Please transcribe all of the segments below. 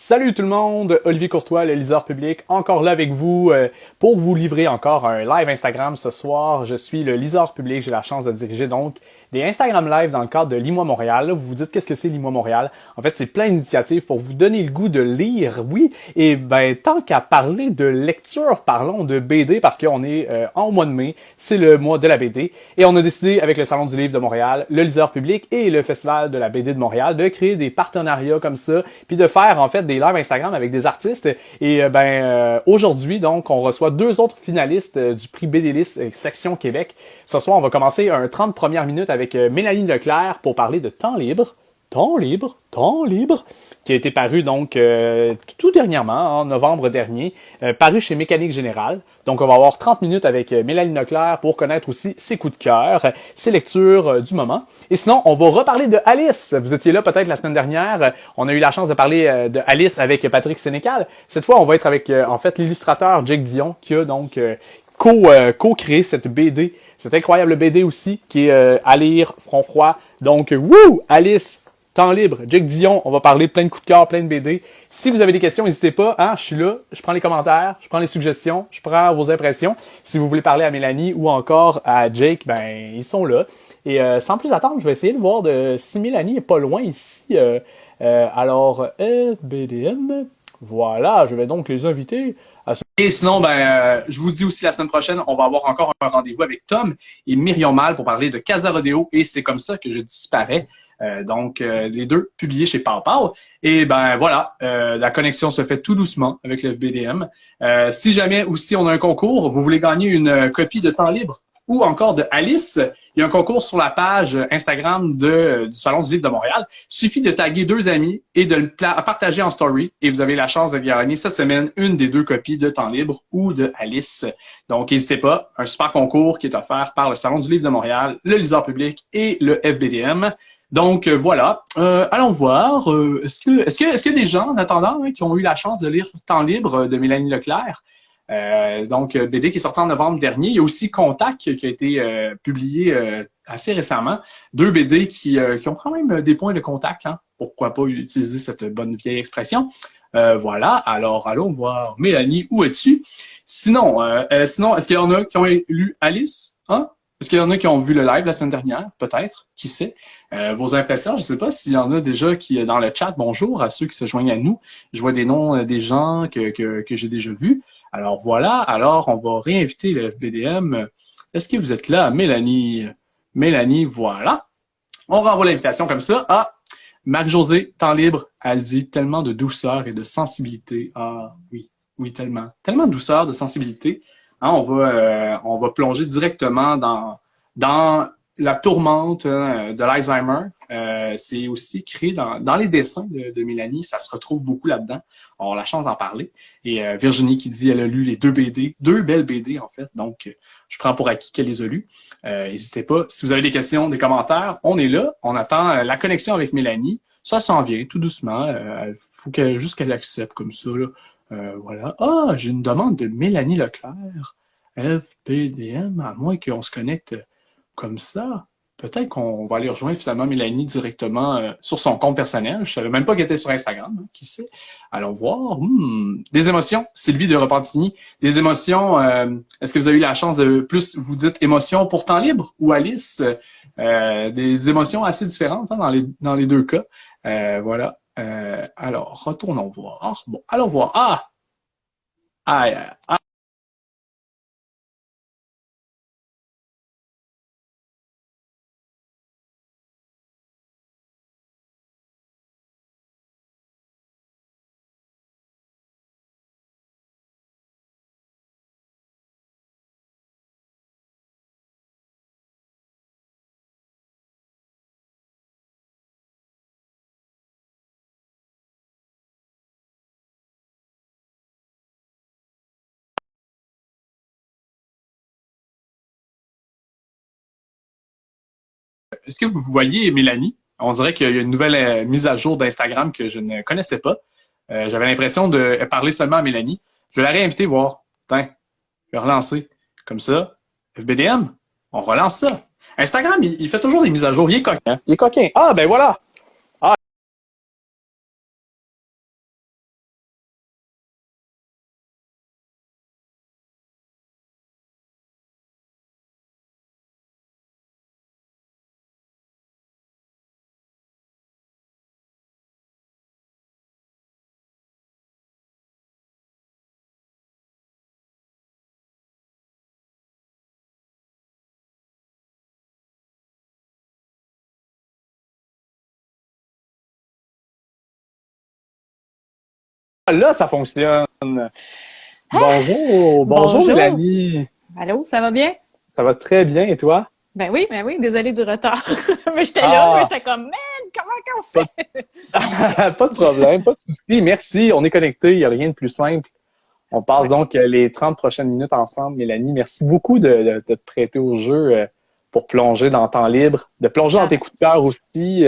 Salut tout le monde, Olivier Courtois, le liseur public, encore là avec vous pour vous livrer encore un live Instagram ce soir. Je suis le liseur public, j'ai la chance de diriger donc des Instagram Live dans le cadre de Lis-moi Montréal. Là, vous vous dites qu'est-ce que c'est Lis-moi Montréal? En fait, c'est plein d'initiatives pour vous donner le goût de lire, oui. Et ben tant qu'à parler de lecture, parlons de BD parce qu'on est en mois de mai, c'est le mois de la BD. Et on a décidé avec le Salon du Livre de Montréal, le liseur public et le Festival de la BD de Montréal de créer des partenariats comme ça, puis de faire en fait des lives Instagram avec des artistes. Et aujourd'hui, donc, on reçoit deux autres finalistes du prix BD-List section Québec. Ce soir, on va commencer un 30 premières minutes avec Mélanie Leclerc pour parler de Temps libre, qui a été paru donc tout dernièrement, en novembre dernier, paru chez Mécanique Générale. Donc on va avoir 30 minutes avec Mélanie Leclerc pour connaître aussi ses coups de cœur, ses lectures du moment. Et sinon, on va reparler de Alice. Vous étiez là peut-être la semaine dernière. On a eu la chance de parler de Alice avec Patrick Sénécal. Cette fois, on va être avec en fait l'illustrateur Jake Dion qui a donc co-créé cette BD, cette incroyable BD aussi, qui est à lire, front froid. Donc, wouh! Alice, Temps libre, Jake Dion, on va parler plein de coups de cœur, plein de BD. Si vous avez des questions, n'hésitez pas, hein, je suis là, je prends les commentaires, je prends les suggestions, je prends vos impressions. Si vous voulez parler à Mélanie ou encore à Jake, ben ils sont là. Et sans plus attendre, je vais essayer de voir si Mélanie est pas loin ici. Alors, BDM, voilà, je vais donc les inviter. Et sinon, je vous dis aussi la semaine prochaine, on va avoir encore un rendez-vous avec Tom et Myrion Mal pour parler de Casa Rodeo et c'est comme ça que je disparais. Les deux publiés chez Pau. Et ben voilà, la connexion se fait tout doucement avec le FBDM. Si jamais aussi on a un concours, vous voulez gagner une copie de Temps libre ou encore de Alice, il y a un concours sur la page Instagram du Salon du Livre de Montréal. Il suffit de taguer deux amis et de le partager en story et vous avez la chance de gagner cette semaine une des deux copies de Temps libre ou de Alice. Donc, n'hésitez pas, un super concours qui est offert par le Salon du Livre de Montréal, le liseur public et le FBDM. Donc voilà, allons voir. Est-ce que des gens en attendant qui ont eu la chance de lire Temps libre de Mélanie Leclerc, BD qui est sorti en novembre dernier. Il y a aussi Contact qui a été publié assez récemment. Deux BD qui ont quand même des points de contact. Hein? Pourquoi pas utiliser cette bonne vieille expression. Voilà, alors allons voir. Mélanie, où es-tu? Sinon, est-ce qu'il y en a qui ont lu Alice? Hein? Est-ce qu'il y en a qui ont vu le live la semaine dernière? Peut-être, qui sait. Vos impressions, je ne sais pas s'il y en a déjà qui dans le chat. Bonjour à ceux qui se joignent à nous. Je vois des noms des gens que j'ai déjà vus. Alors voilà, alors on va réinviter le FBDM. Est-ce que vous êtes là, Mélanie? Mélanie, voilà. On renvoie l'invitation comme ça. Ah, Marc-Josée, Temps libre, elle dit tellement de douceur et de sensibilité. Ah oui, oui, tellement. Tellement de douceur, de sensibilité. Hein, on va plonger directement dans la tourmente de l'Alzheimer. C'est aussi créé dans les dessins de Mélanie. Ça se retrouve beaucoup là-dedans. On a la chance d'en parler. Et Virginie qui dit elle a lu les deux BD, deux belles BD en fait. Donc, je prends pour acquis qu'elle les a lues. N'hésitez pas. Si vous avez des questions, des commentaires, on est là. On attend la connexion avec Mélanie. Ça s'en vient tout doucement. Il faut juste qu'elle accepte comme ça. Là. Voilà. Ah, j'ai une demande de Mélanie Leclerc. FBDM, à moins qu'on se connecte comme ça. Peut-être qu'on va aller rejoindre finalement Mélanie directement sur son compte personnel. Je savais même pas qu'elle était sur Instagram. Hein, qui sait? Allons voir. Des émotions. Sylvie de Repentigny. Des émotions. Est-ce que vous avez eu la chance de plus, vous dites émotions pour Temps libre ou Alice? Des émotions assez différentes hein, dans les deux cas. Voilà. Alors, retournons voir. Bon, allons voir. Ah! Ah! Est-ce que vous voyez Mélanie? On dirait qu'il y a une nouvelle mise à jour d'Instagram que je ne connaissais pas. J'avais l'impression de parler seulement à Mélanie. Je vais la réinviter voir. Tiens, je vais relancer. Comme ça. FBDM, on relance ça. Instagram, il fait toujours des mises à jour. Il est coquin. Il est coquin. Ah, ben voilà. là, ça fonctionne. Ah! Bonjour, bonjour Bonjour! Mélanie. Allô, ça va bien? Ça va très bien et toi? Ben oui, désolée du retard. Mais j'étais là, mais Ah, j'étais comme, man, comment qu'on pas, fait? pas de problème, pas de souci. Merci, on est connectés, il n'y a rien de plus simple. On passe Ouais, donc les 30 prochaines minutes ensemble, Mélanie. Merci beaucoup de te prêter au jeu pour plonger dans le temps libre, de plonger dans ah tes ben, coups de cœur aussi,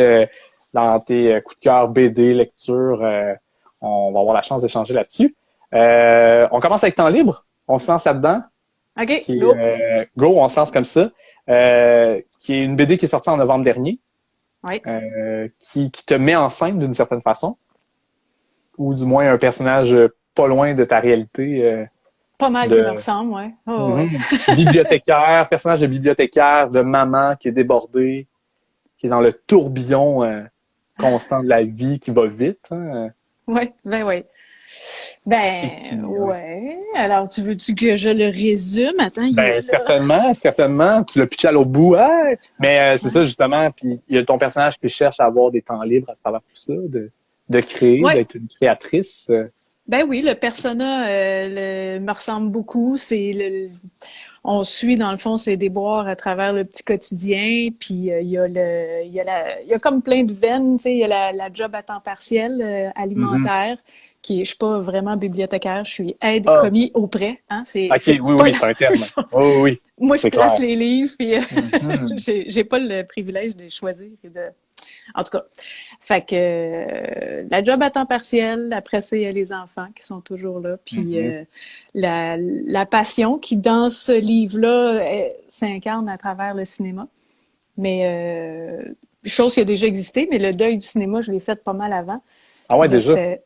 dans tes coups de cœur BD, lecture. On va avoir la chance d'échanger là-dessus. On commence avec temps libre. On se lance là-dedans. OK, Qui est, go! Go, on se lance comme ça. Qui est une BD qui est sortie en novembre dernier, Oui, qui te met en scène d'une certaine façon, ou du moins un personnage pas loin de ta réalité pas mal qui me de ressemble, ouais. Oh, ouais. mhm. Bibliothécaire, personnage de bibliothécaire, de maman qui est débordée, qui est dans le tourbillon constant de la vie qui va vite. Hein. Ouais, ben ouais. Et qui, Ben, ouais. Alors, tu veux-tu que je le résume? Attends, il est ben, là. certainement, tu l'as pitché à l'autre bout. Ouais. Mais c'est ça, Ouais. justement. Puis il y a ton personnage qui cherche à avoir des temps libres à travers tout ça, de créer, Ouais, d'être une créatrice. ben oui, le persona me ressemble beaucoup. On suit dans le fond ses déboires à travers le petit quotidien. Puis il y a comme plein de veines. Tu sais, il y a la job à temps partiel Mhm. alimentaire je suis pas vraiment bibliothécaire, je suis aide Ah, commis auprès. Hein, ok, c'est oui, pas oui, la c'est un même terme. chose. Oui, oui, oui, Moi, je c'est place clair. les livres, puis Mhm. j'ai pas le privilège de les choisir et de en tout cas, fait que la job à temps partiel, après ça, il y a les enfants qui sont toujours là, puis Mhm. la passion qui, dans ce livre-là, s'incarne à travers le cinéma. Mais chose qui a déjà existé, mais le deuil du cinéma, je l'ai fait pas mal avant. Ah ouais, Là, déjà. c'était...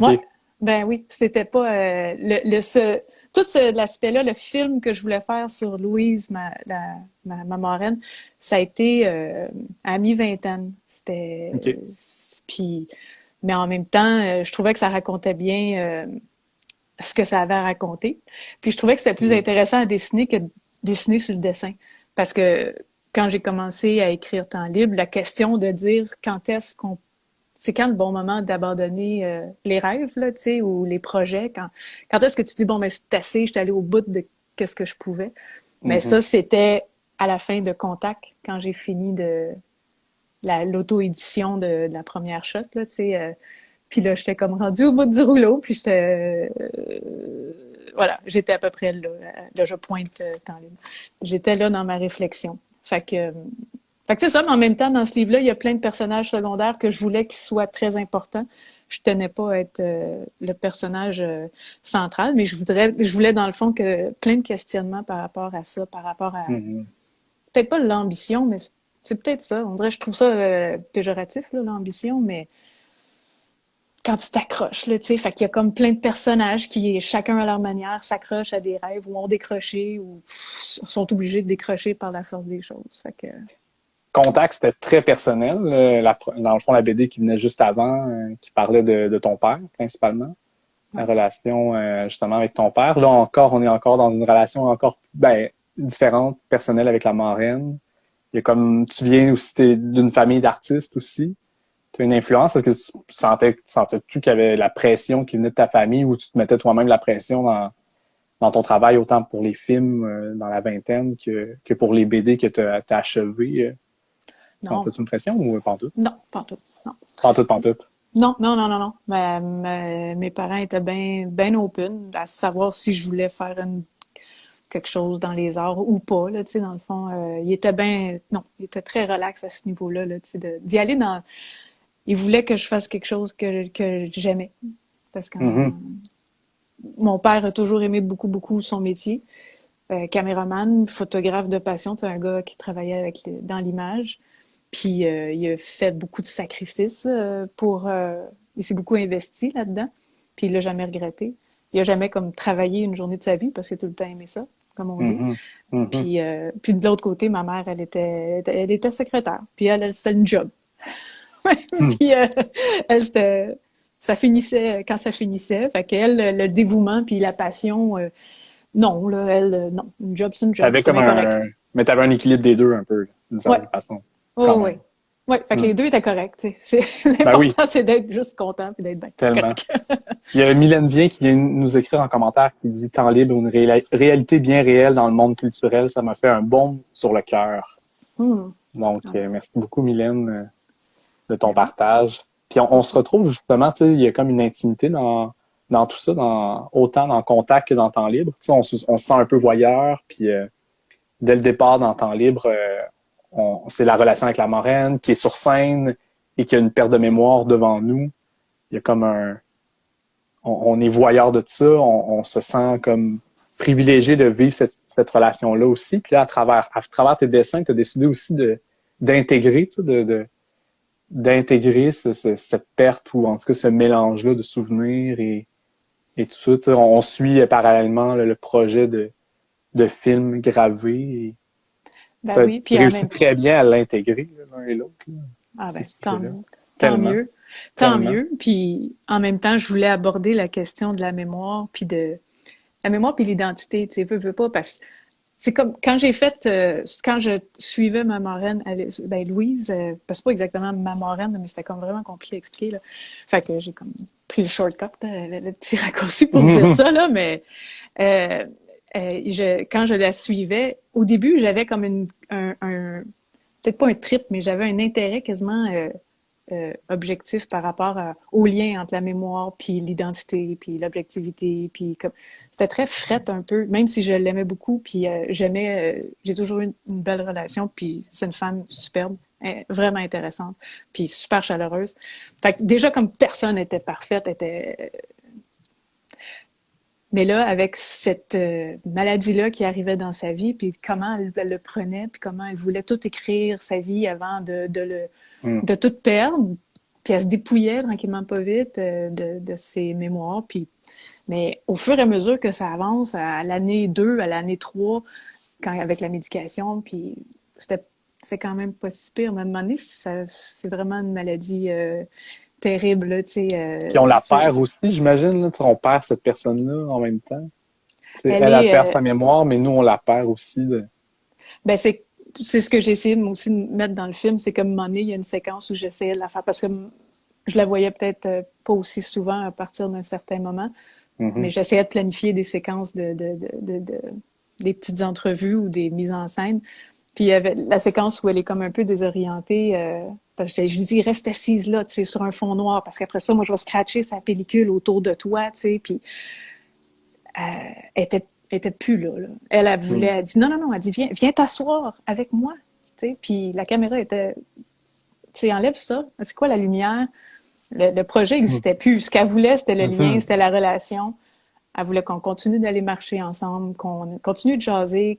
Ok. Ouais, ben oui, c'était pas... l'aspect-là, le film que je voulais faire sur Louise, ma marraine, ça a été à mi-vingtaine. Ok. Puis, mais en même temps, je trouvais que ça racontait bien ce que ça avait à raconter. Puis je trouvais que c'était plus Mhm. intéressant à dessiner que de dessiner sur le dessin. Parce que quand j'ai commencé à écrire Temps libre, la question de dire c'est quand le bon moment d'abandonner les rêves, là, tu sais, ou les projets, quand est-ce que tu dis, bon, mais c'est assez, je suis allée au bout de qu'est-ce que je pouvais. Mais Mhm. ça, c'était à la fin de Contact, quand j'ai fini l'auto-édition de la première shot, là, tu sais. Puis là, j'étais comme rendue au bout du rouleau, puis voilà, j'étais à peu près là. Là, je pointe temps libre. J'étais là dans ma réflexion. Fait que c'est ça, mais en même temps, dans ce livre-là, il y a plein de personnages secondaires que je voulais qu'ils soient très importants. Je tenais pas à être le personnage central, mais je voulais dans le fond que plein de questionnements par rapport à ça, par rapport à Mhm. peut-être pas l'ambition, mais c'est peut-être ça. On dirait, je trouve ça péjoratif, là, l'ambition, mais quand tu t'accroches, là, tu sais, fait qu'il y a comme plein de personnages qui, chacun à leur manière, s'accrochent à des rêves ou ont décroché ou sont obligés de décrocher par la force des choses. Fait que, Contact, c'était très personnel. Dans le fond, la BD qui venait juste avant, qui parlait de ton père, principalement. La ouais. relation, justement, avec ton père. Là encore, on est encore dans une relation encore, ben, différente, personnelle avec la marraine. Il y a comme, tu viens aussi d'une famille d'artistes aussi. Tu as une influence. Est-ce que sentais-tu qu'il y avait la pression qui venait de ta famille ou tu te mettais toi-même la pression dans ton travail, autant pour les films dans la vingtaine que pour les BD que tu as achevé? Non, Sentais-tu une pression ou pas en tout? non, pas en tout. Non. Pas en tout, pas en tout. Non, non, non, non, non. Mes parents étaient bien open à savoir si je voulais faire quelque chose dans les arts ou pas, là, tu sais, dans le fond. Ils étaient non, ils étaient très relax à ce niveau-là, là, tu sais, d'y aller dans, ils voulaient que je fasse quelque chose que j'aimais. Parce que Mhm, mon père a toujours aimé beaucoup, beaucoup son métier. Caméraman, photographe de passion, c'est un gars qui travaillait dans l'image. Puis il a fait beaucoup de sacrifices il s'est beaucoup investi là-dedans. Puis il l'a jamais regretté. Il a jamais comme travaillé une journée de sa vie parce qu'il a tout le temps aimé ça, comme on dit. mhm, mhm. Puis de l'autre côté, ma mère, elle était secrétaire. Puis c'était une job. Hmm. Puis elle, ça finissait quand ça finissait. Fait qu'elle, le dévouement puis la passion, non, là, elle, non. Une job, c'est une job. T'avais C'est comme bien correct. mais t'avais un équilibre des deux un peu, d'une Ouais. certaine façon, quand Oh, même. ouais. Oui, fait que Hmm. les deux étaient corrects, tu sais. Ben oui, L'important, c'est d'être juste content et d'être bien. C'est tellement. correct. Il y a Mylène Vien qui vient nous écrire en commentaire qui dit temps libre, une réalité bien réelle dans le monde culturel, ça m'a fait un baume sur le cœur. Hmm. Donc, Ah, merci beaucoup, Mylène, de ton ben oui, partage. Puis c'est on le se fun. retrouve justement, tu sais, il y a comme une intimité dans tout ça, autant dans Contact que dans Temps libre. Tu sais, on se sent un peu voyeur, puis dès le départ dans Temps libre, c'est la relation avec la marraine qui est sur scène et qui a une perte de mémoire devant nous. Il y a comme on est voyeur de tout ça, on se sent comme privilégié de vivre cette relation-là aussi. Puis là, à travers tes dessins, tu as décidé aussi d'intégrer, tu sais, d'intégrer cette perte ou en tout cas ce mélange-là de souvenirs et tout ça. Tu sais, on suit parallèlement le projet de film gravé. Ben Et oui, tu puis en réussis même très bien à l'intégrer l'un et l'autre, là, ah ces ben sujets-là. tant Tellement, mieux, tant tellement. mieux. Puis en même temps, je voulais aborder la question de la mémoire puis de la mémoire puis l'identité, tu sais, veux pas parce que c'est comme quand j'ai fait quand je suivais ma marraine ben Louise parce que c'est pas exactement ma marraine mais c'était comme vraiment compliqué à expliquer là. Fait que j'ai comme pris le shortcut, le petit raccourci pour dire ça là, mais euh, quand je la suivais, au début, j'avais comme peut-être pas un trip, mais j'avais un intérêt quasiment objectif par rapport au lien entre la mémoire puis l'identité puis l'objectivité puis comme c'était très fret un peu même si je l'aimais beaucoup puis j'ai toujours eu une belle relation puis c'est une femme superbe vraiment intéressante puis super chaleureuse fait que déjà comme personne était parfaite était mais là, avec cette maladie-là qui arrivait dans sa vie, puis comment elle le prenait, puis comment elle voulait tout écrire sa vie avant Mm. de tout perdre, puis elle se dépouillait tranquillement pas vite de ses mémoires. Puis, mais au fur et à mesure que ça avance, à l'année 2, à l'année 3, avec la médication, puis c'était quand même pas si pire. Mais à un moment donné, c'est vraiment une maladie terrible, là, tu sais. Puis on la perd aussi, j'imagine. Là, tu sais, on perd cette personne-là en même temps. Tu sais, elle elle perd est, sa mémoire, mais nous, on la perd aussi. ben c'est ce que j'ai essayé moi aussi de mettre dans le film, c'est comme un moment donné, il y a une séquence où j'essayais de la faire parce que je la voyais peut-être pas aussi souvent à partir d'un certain moment, mais Mhm. j'essayais de planifier des séquences des petites entrevues ou des mises en scène. Puis il y avait la séquence où elle est comme un peu désorientée. Parce que je lui dis, reste assise là, tu sais, sur un fond noir, parce qu'après ça, moi, je vais scratcher sa pellicule autour de toi, tu sais. Puis elle était plus là, là. Elle voulait, Mm. elle dit non, non, non, elle dit viens t'asseoir avec moi, tu sais. Puis la caméra était, tu sais, enlève ça. C'est quoi la lumière? Le projet Mm. n'existait plus. Ce qu'elle voulait, c'était le lien, Mhm. c'était la relation. Elle voulait qu'on continue d'aller marcher ensemble, qu'on continue de jaser,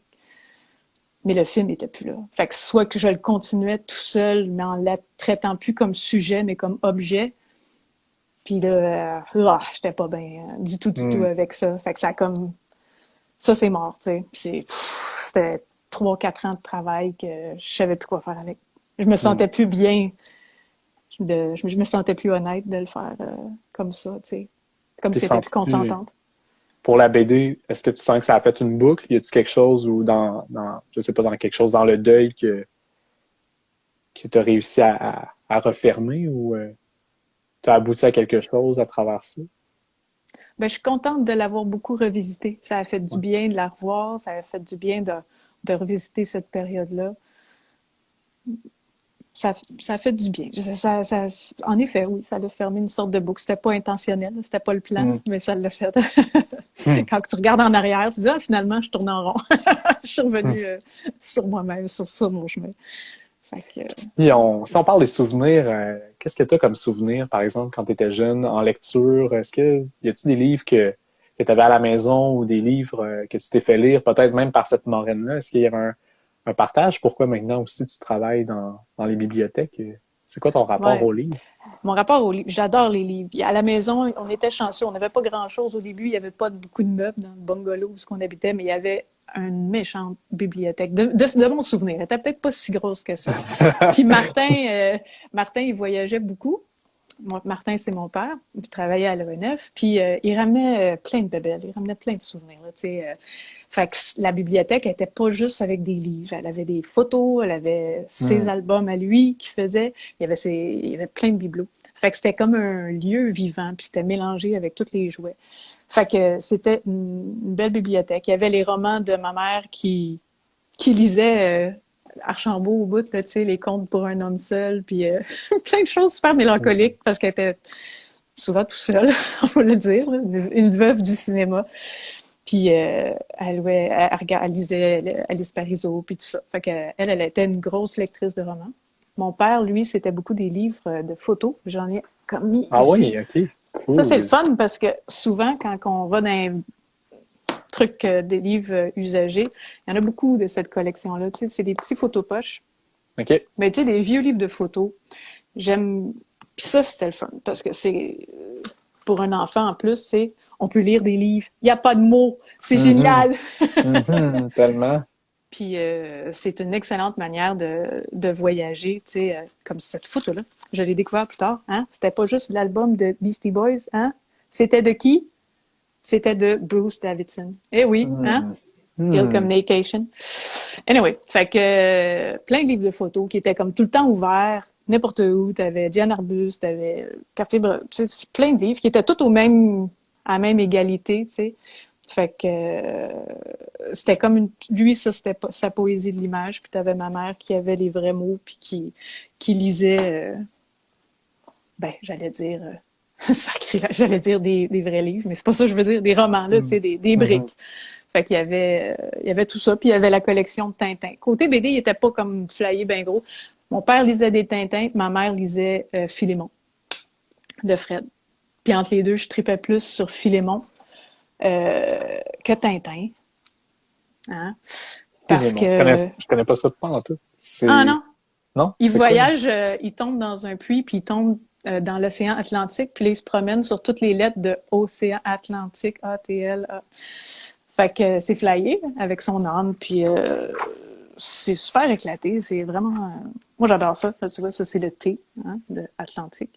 mais le film était plus là. Fait que soit que je le continuais tout seul, mais en la traitant plus comme sujet, mais comme objet. Puis là, j'étais pas bien du tout Mm. avec ça. Fait que ça a comme ça, c'est mort, tu sais. C'était 3, 4 ans de travail que je savais plus quoi faire avec. Je me Mm. sentais plus bien, je me sentais plus honnête de le faire comme ça, tu sais. Comme Puis si c'était plus sens-tu, consentante. pour la BD, est-ce que tu sens que ça a fait une boucle? Y a-tu quelque chose ou je sais pas, dans quelque chose dans le deuil que tu as réussi à refermer ou tu as abouti à quelque chose à travers ça? Ben, je suis contente de l'avoir beaucoup revisité. Ça a fait du Ouais. bien de la revoir, ça a fait du bien de revisiter cette période-là. Ça fait du bien. En effet, oui, ça l'a fermé une sorte de boucle. C'était pas intentionnel, c'était pas le plan, Mm. mais ça l'a fait. Mm. Quand tu regardes en arrière, tu dis, ah, finalement, je tourne en rond. Je suis Mm. revenue sur moi-même, sur mon chemin. Fait que, Si on parle des souvenirs, qu'est-ce que tu as comme souvenir, par exemple, quand tu étais jeune, en lecture? Y a-tu des livres que tu avais à la maison ou des livres que tu t'es fait lire, peut-être même par cette marraine-là? Est-ce qu'il y avait un partage? Pourquoi maintenant aussi tu travailles dans les bibliothèques? C'est quoi ton rapport ouais. aux livres? Mon rapport aux livres, j'adore les livres. À la maison, on était chanceux, on n'avait pas grand-chose au début, il n'y avait pas beaucoup de meubles dans le bungalow où on habitait, mais il y avait une méchante bibliothèque, de mon souvenir. Elle était peut-être pas si grosse que ça. Puis Martin, il voyageait beaucoup. Martin, c'est mon père, il travaillait à l'ONF, puis il ramenait plein de bébelles, il ramenait plein de souvenirs, là, tu sais. Fait que la bibliothèque était pas juste avec des livres, elle avait des photos, elle avait ses Hmm. albums à lui qu'il faisait, il y avait plein de bibelots. Fait que c'était comme un lieu vivant, puis c'était mélangé avec tous les jouets. Fait que c'était une belle bibliothèque. Il y avait les romans de ma mère qui lisait Archambault au bout, là, tu sais, les contes pour un homme seul, puis plein de choses super mélancoliques parce qu'elle était souvent tout seule, on va le dire, là, une veuve du cinéma. Puis elle lisait Alice Parisot, puis tout ça. Fait qu'elle, elle était une grosse lectrice de romans. Mon père, lui, c'était beaucoup des livres de photos. J'en ai comme mis Ah ici. oui, ok. Ça, c'est le Cool. fun parce que souvent, quand on va dans un truc des livres usagés, il y en a beaucoup de cette collection-là. Tu sais, c'est des petits photopoches. OK. Mais tu sais, des vieux livres de photos, j'aime. Puis ça, c'était le fun parce que c'est pour un enfant en plus, c'est on peut lire des livres. Il n'y a pas de mots. C'est Mhm. génial. Tellement. Puis c'est une excellente manière de voyager, tu sais, comme cette photo-là. Je l'ai découvert plus tard. Hein? C'était pas juste l'album de Beastie Boys. Hein? C'était de qui? C'était de Bruce Davidson. Eh oui, hein? Hmm. Ill Hmm. Communication. Anyway, fait que plein de livres de photos qui étaient comme tout le temps ouverts, n'importe où. T'avais Diane Arbus, t'avais Cartier, c'est plein de livres qui étaient tous à la même égalité, tu sais. Fait que c'était comme lui, ça, c'était sa poésie de l'image. Puis t'avais ma mère qui avait les vrais mots, puis qui lisait, j'allais dire, sacrilège, j'allais dire des vrais livres, mais c'est pas ça que je veux dire, des romans, là, tu sais, des Mhm. briques. Fait il y avait tout ça, puis il y avait la collection de Tintin. Côté BD, il était pas comme flyé ben gros. Mon père lisait des Tintins, ma mère lisait Philémon de Fred. Puis entre les deux, je tripais plus sur Philémon que Tintin. Hein? Parce Filémon. que... Je connais pas ça de pas en tout. Ah C'est. non! Non? Il C'est quoi? voyage, il tombe dans un puits, puis il tombe dans l'océan Atlantique, puis là, il se promène sur toutes les lettres de Océan Atlantique, A-T-L-A. Fait que c'est flyé avec son âme, puis c'est super éclaté, c'est vraiment... moi, j'adore ça. Tu vois, ça, c'est le T, hein, de Atlantique.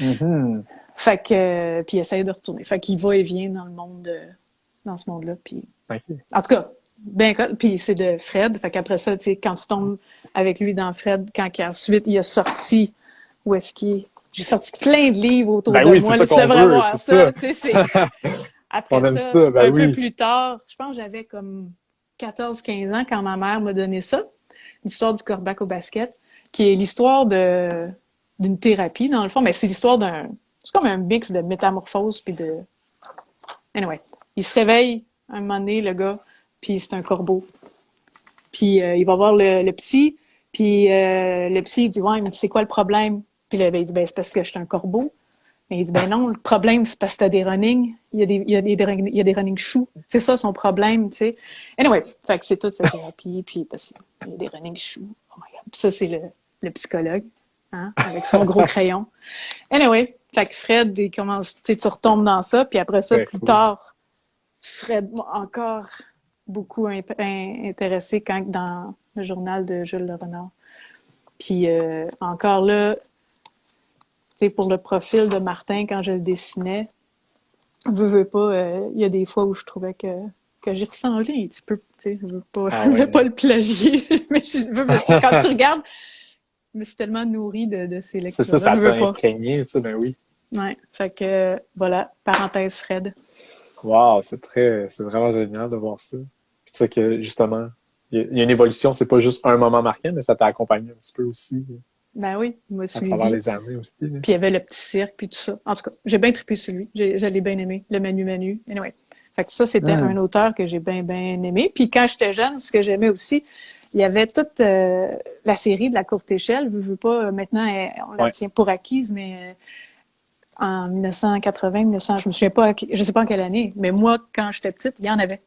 Mhm. Fait que... puis il essaye de retourner. Fait qu'il va et vient dans le monde, dans ce monde-là, puis... OK. En tout cas, puis c'est de Fred. Fait qu'après ça, tu sais, quand tu tombes avec lui dans Fred, quand ensuite il a sorti... Où est-ce qu'il est? J'ai sorti plein de livres autour Ben de oui, c'est moi. Là, ça tu qu'on devrais veut, voir c'est ça. ça. Tu sais, c'est... Après On aime ça, ça, ben un peu oui. plus tard, je pense que j'avais comme 14-15 ans quand ma mère m'a donné ça, l'histoire du corbac au basket, qui est l'histoire d'une thérapie, dans le fond, mais c'est l'histoire c'est comme un mix de métamorphose puis de... Anyway, il se réveille un moment donné, le gars, puis c'est un corbeau. Puis il va voir le psy, puis le psy, il dit « Ouais, mais c'est quoi le problème? » Puis là, il dit « Ben, c'est parce que je suis un corbeau. » Mais il dit, ben non, le problème, c'est parce que t'as des running. Il y a des running choux. C'est ça son problème, tu sais. Anyway, fait que c'est toute cette thérapie, puis parce qu'il y a des running choux. Oh my God. Puis ça, c'est le psychologue, hein, avec son gros crayon. Anyway, fait que Fred, il commence, tu sais, tu retombes dans ça, puis après ça, Très plus cool. tard, Fred, encore beaucoup intéressé quand dans le journal de Jules Le Renard. Puis encore là, tu sais, pour le profil de Martin, quand je le dessinais, veux pas, il y a des fois où je trouvais que j'y ressemblais un petit peu, tu sais, Ah je ouais, veux pas hein. le plagier, mais quand tu regardes, je me suis tellement nourrie de ces C'est ça, lectures-là, ça je t'a veux pas. imprégné, tu sais, ben oui. Ouais, fait que, voilà, parenthèse Fred. Wow, c'est vraiment génial de voir ça. Puis tu sais que, justement, il y a une évolution, c'est pas juste un moment marquant, mais ça t'a accompagné un petit peu aussi, Ben oui, il m'a à travers suivi. les années aussi, là. Puis il y avait le petit cirque, puis tout ça. En tout cas, j'ai bien trippé sur lui. Je l'ai bien aimé, le Manu Manu. Anyway. Fait que ça, c'était un Hmm. auteur que j'ai bien, bien aimé. Puis quand j'étais jeune, ce que j'aimais aussi, il y avait toute la série de La Courte Échelle. Veux pas, maintenant, on la Ouais. tient pour acquise, mais en 1980, 1900, je me souviens pas, je sais pas en quelle année, mais moi, quand j'étais petite, il y en avait.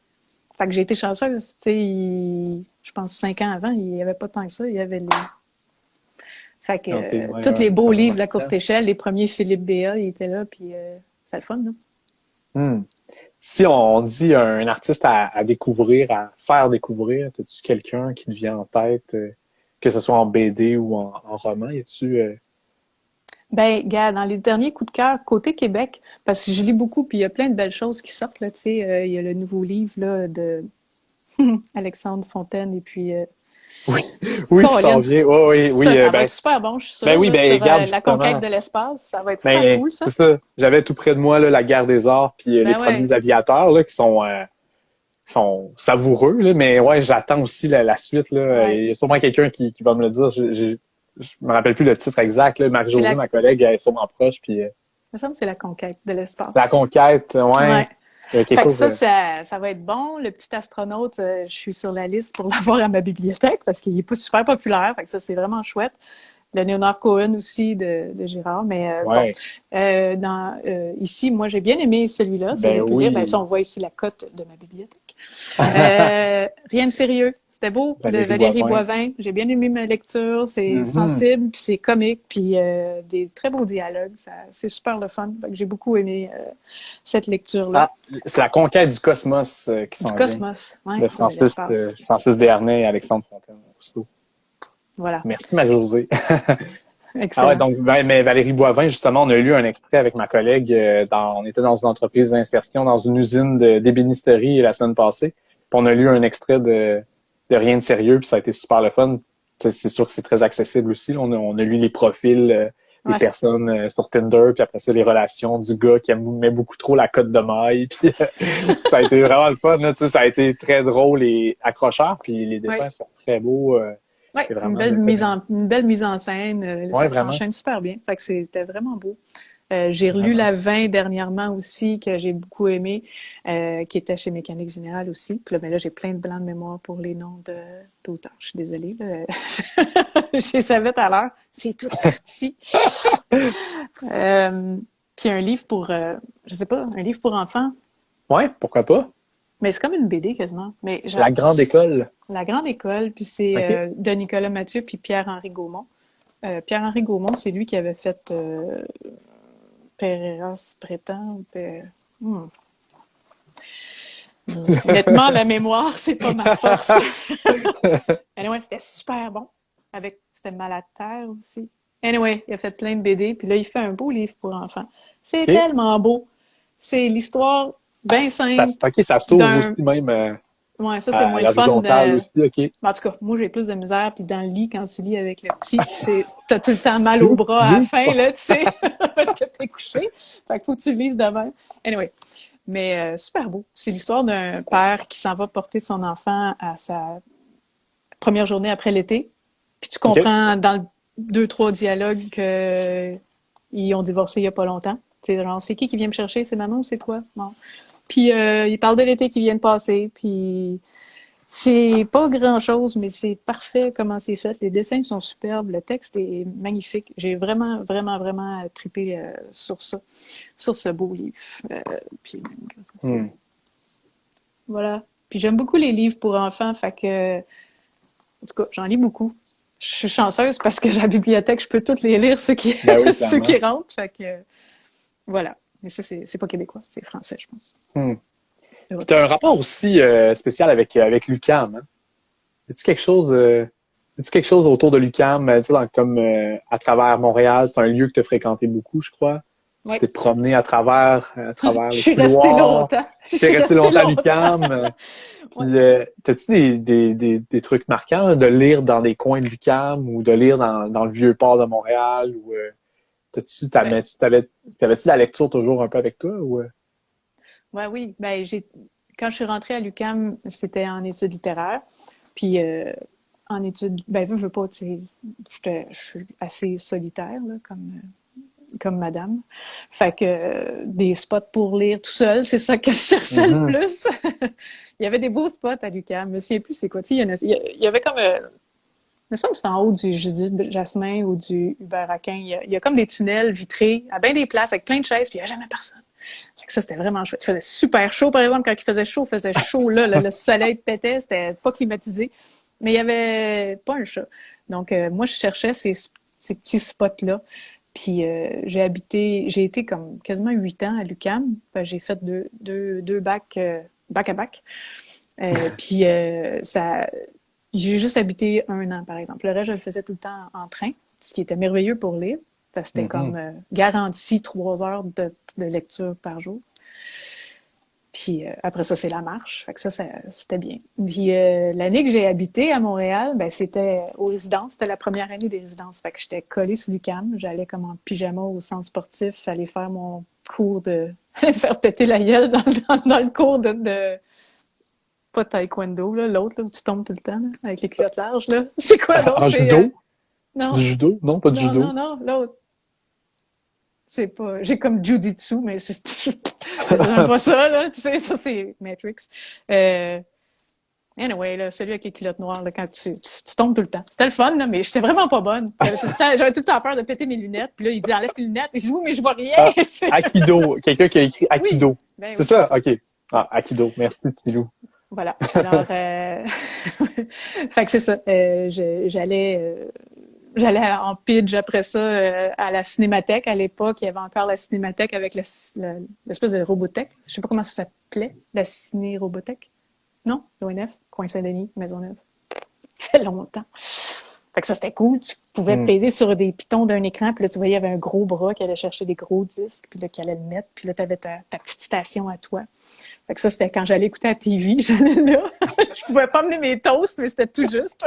Fait que j'ai été chanceuse. Tu sais, je pense 5 ans avant, il y avait pas tant que ça. Il y avait les... Fait que Ok, ouais, tous les ouais, beaux vraiment livres de la courte marquant. échelle, les premiers Philippe Béat, il était là, puis c'était le fun, là. Hmm. Si on dit un artiste à découvrir, à faire découvrir, as-tu quelqu'un qui te vient en tête, que ce soit en BD ou en roman, y a-tu... Ben, gars, dans les derniers coups de cœur, côté Québec, parce que je lis beaucoup, puis il y a plein de belles choses qui sortent, là, tu sais, il y a le nouveau livre, là, de Alexandre Fontaine, et puis, Oui, oui, qui s'en Caroline, vient. Oui, oui, oui. ça va Ben, être super bon, je suis ben sûre, oui, là, ben sur regarde la conquête justement. de l'espace, ça va être super Ben, cool, ça. c'est ça. J'avais tout près de moi là, la guerre des arts puis les Ben ouais, premiers aviateurs là, qui sont savoureux, là, mais ouais, j'attends aussi la suite. Là. ouais. Il y a sûrement quelqu'un qui va me le dire. Je me rappelle plus le titre exact. Là. C'est Marie-Josée, la, ma collègue, elle est sûrement proche. Puis il me semble que c'est la conquête de la l'espace. conquête, Ouais. ouais, il y a quelque Fait que chose. ça va être bon. Le petit astronaute, je suis sur la liste pour l'avoir à ma bibliothèque parce qu'il est pas super populaire. Fait que ça, c'est vraiment chouette. Le Leonard Cohen aussi de Girard. Mais bon, Ouais, ici, moi, j'ai bien aimé celui-là. Si ben j'ai pu lire, ben, ça, oui. on voit ici la cote de ma bibliothèque. Rien de sérieux. C'était beau, de Valérie Valérie Boivin. Boivin. J'ai bien aimé ma lecture. C'est Mhm. sensible, puis c'est comique, puis des très beaux dialogues. C'est super le fun. Fait que j'ai beaucoup aimé cette lecture-là. Ah, c'est la conquête du cosmos qui Du s'en vient. cosmos, ouais, De de l'espace. Francis Desharnais et Alexandre Fontaine. Aussitôt. Voilà. Merci, Marie-Josée. Ah ouais, Excellent. donc mais Valérie Boivin, justement, on a lu un extrait avec ma collègue. On était dans une entreprise d'insertion, dans une usine d'ébénisterie la semaine passée. Puis on a lu un extrait de Rien de sérieux, puis ça a été super le fun. C'est sûr que c'est très accessible aussi. On a lu les profils des Ouais. personnes sur Tinder, puis après ça, les relations du gars qui met beaucoup trop la cote de maille. Puis ça a été vraiment le fun. Là, ça a été très drôle et accrocheur, puis les Ouais. dessins sont très beaux. Ouais. C'est vraiment de l'économie. Une belle mise en scène. Ouais, Ça vraiment. s'enchaîne super bien. Fait que c'était vraiment beau. J'ai relu Vraiment. La 20 dernièrement aussi, que j'ai beaucoup aimé, qui était chez Mécanique Générale aussi. Puis là, ben là, j'ai plein de blancs de mémoire pour les noms d'auteurs. Je suis désolée. Là. Je les savais tout à l'heure. C'est tout parti. Euh, puis un livre pour, je sais pas, un livre pour enfants. Ouais, pourquoi pas? Mais c'est comme une BD quasiment. Mais genre, La grande école. La Grande École, puis c'est OK. de Nicolas Mathieu puis Pierre-Henri Gaumont. Pierre-Henri Gaumont, c'est lui qui avait fait Pereiras Prétend. Hmm. Honnêtement, la mémoire, c'est pas ma force. Anyway, c'était super bon. C'était Malade Terre aussi. Anyway, il a fait plein de BD, puis là, il fait un beau livre pour enfants. C'est OK. tellement beau. C'est l'histoire bien simple OK, ça s'ouvre d'un... aussi même Ouais, ça, c'est à moins le fun l'horizontale de... aussi. OK. En tout cas, moi, j'ai plus de misère, puis dans le lit, quand tu lis avec le petit, t'as tout le temps mal au bras à la fin, là, tu sais, parce que t'es couché. Fait qu'il faut que tu lises demain. Anyway. Mais super beau. C'est l'histoire d'un père qui s'en va porter son enfant à sa première journée après l'été. Puis tu OK. comprends dans le 2-3 dialogues qu'ils ont divorcé il y a pas longtemps. Tu sais, genre, c'est qui vient me chercher? C'est maman ou c'est toi? Bon. Puis il parle de l'été qui vient de passer. Puis c'est pas grand-chose, mais c'est parfait comment c'est fait. Les dessins sont superbes, le texte est magnifique. J'ai vraiment, vraiment, vraiment trippé sur ça, sur ce beau livre. Puis Hmm. voilà. Puis j'aime beaucoup les livres pour enfants, fait que, en tout cas, j'en lis beaucoup. Je suis chanceuse parce que j'ai la bibliothèque, je peux toutes les lire, ceux qui, Ben oui, ceux qui clairement. rentrent, fait que, voilà. Mais ça, c'est pas québécois, c'est français, je pense. Hmm. Puis Heureux. tu as un rapport aussi spécial avec l'UQAM. Hein? As-tu quelque chose autour de l'UQAM, tu sais, comme à travers Montréal, c'est un lieu que tu as fréquenté beaucoup, je crois. Tu Oui. t'es promené à travers Je les suis restée couloirs. longtemps. Je T'es suis resté restée longtemps à longtemps. l'UQAM. Ouais. Puis, t'as-tu des trucs marquants là, de lire dans des coins de l'UQAM ou de lire dans le vieux port de Montréal ou Ben, t'avais-tu la lecture toujours un peu avec toi ou ouais, oui. Ben, quand je suis rentrée à l'UQAM, c'était en études littéraires. Puis, en études, ben, veux pas, tu sais, je suis assez solitaire, là, comme madame. Fait que des spots pour lire tout seul, c'est ça que je cherchais le Mhm. plus. Il y avait des beaux spots à l'UQAM. Je me souviens plus c'est quoi. Tu sais, il y avait comme... il me semble que c'est en haut du Judith Jasmin ou du Hubert Aquin. Il y a comme des tunnels vitrés à bien des places avec plein de chaises, puis il n'y a jamais personne. Fait que ça, c'était vraiment chouette. Il faisait super chaud, par exemple, quand il faisait chaud, là, le soleil pétait, c'était pas climatisé. Mais il y avait pas un chat. Donc, moi, je cherchais ces petits spots-là. Puis j'ai été comme quasiment 8 ans à l'UQAM. J'ai fait deux bacs, bac à bac. Puis j'ai juste habité 1 an, par exemple. Le reste, je le faisais tout le temps en train, ce qui était merveilleux pour lire. Parce que c'était comme garanti 3 heures de lecture par jour. Puis après ça, c'est la marche. Fait que ça c'était bien. Puis l'année que j'ai habité à Montréal, ben c'était aux résidences. C'était la première année des résidences. Fait que j'étais collée sur l'UQAM. J'allais comme en pyjama au centre sportif, aller faire mon cours de... aller faire péter la gueule dans le cours de... Pas taekwondo, là, l'autre, là, où tu tombes tout le temps, là, avec les culottes larges, là. C'est quoi l'autre? En judo? Non. Du judo? Non, pas du judo. Non, l'autre. C'est pas... J'ai comme jujitsu, mais c'est pas ça, là. Tu sais, ça, c'est Matrix. Anyway, là, celui avec les culottes noires, là, quand tu tombes tout le temps. C'était le fun, là, mais j'étais vraiment pas bonne. J'avais tout le temps peur de péter mes lunettes. Puis là, il dit, enlève tes lunettes. Et je dis, oui, mais je vois rien. Ah, Aikido. Quelqu'un qui a écrit Aikido. Oui. Ben, c'est ça? OK. Ah, Aikido. Merci, Pilou. Voilà. Alors, fait que c'est ça. J'allais en pitch après ça à la Cinémathèque. À l'époque, il y avait encore la Cinémathèque avec l'espèce de Robothèque. Je sais pas comment ça s'appelait, la Ciné-Robothèque. Non? L'ONF, Coin Saint-Denis, Maisonneuve. Ça fait longtemps. Fait que ça, c'était cool. Tu pouvais peser sur des pitons d'un écran, puis là, tu voyais, il y avait un gros bras qui allait chercher des gros disques, puis là, qui allait le mettre, puis là, tu avais ta petite station à toi. Fait que ça, c'était quand j'allais écouter la TV, j'allais là. Je pouvais pas mener mes toasts, mais c'était tout juste.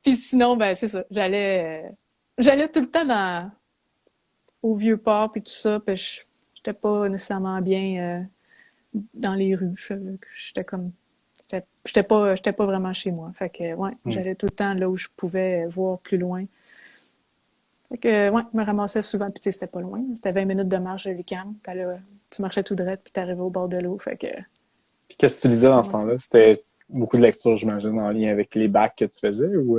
Puis sinon, ben c'est ça. J'allais tout le temps au Vieux-Port, puis tout ça, puis j'étais pas nécessairement bien dans les rues. J'étais comme... J'étais pas vraiment chez moi. Fait que, ouais, j'allais tout le temps là où je pouvais voir plus loin. Fait que, ouais, je me ramassais souvent. Puis, tu sais, c'était pas loin. C'était 20 minutes de marche de l'UQAM. Tu marchais tout droit, puis t'arrivais au bord de l'eau. Fait que... Puis, qu'est-ce que tu lisais dans ce temps-là? C'était beaucoup de lecture, j'imagine, en lien avec les bacs que tu faisais, ou...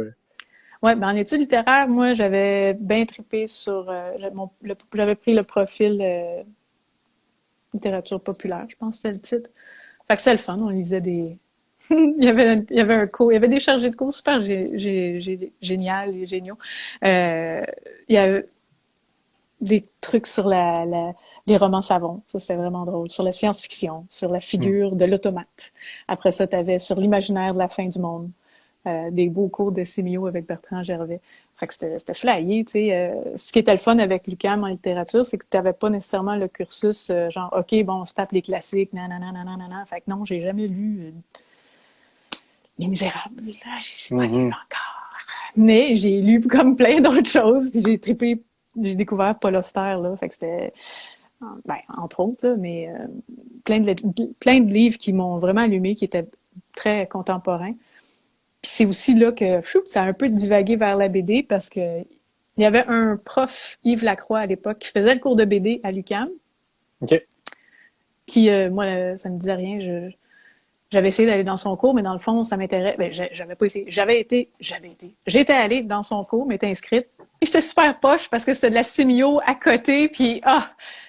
Ouais, ben en études littéraires, moi, j'avais bien trippé sur... j'avais pris le profil littérature populaire, je pense que c'était le titre. Fait que c'est le fun. On lisait des... il y avait un cours, il y avait des chargés de cours super génial et géniaux. Il y avait des trucs sur les romans savons, ça c'était vraiment drôle, sur la science-fiction, sur la figure de l'automate. Après ça, tu avais sur l'imaginaire de la fin du monde, des beaux cours de sémio avec Bertrand Gervais. Fait que c'était flyé, tu sais. Ce qui était le fun avec l'UQAM en littérature, c'est que tu n'avais pas nécessairement le cursus genre, OK, bon, on se tape les classiques, nanana. Fait que non, j'ai jamais lu... Les Misérables, là, j'ai pas lu encore. Mais j'ai lu comme plein d'autres choses, puis j'ai trippé, j'ai découvert Paul Auster, là, fait que c'était, ben, entre autres, là, mais plein de livres qui m'ont vraiment allumé, qui étaient très contemporains. Puis c'est aussi là que ça a un peu divagué vers la BD, parce que il y avait un prof, Yves Lacroix, à l'époque, qui faisait le cours de BD à l'UQAM. OK. Puis moi, ça me disait rien, j'avais essayé d'aller dans son cours, mais dans le fond, ça m'intéressait. Ben, j'avais pas essayé. J'étais allée dans son cours, m'étais inscrite. Et j'étais super poche parce que c'était de la sémio à côté, puis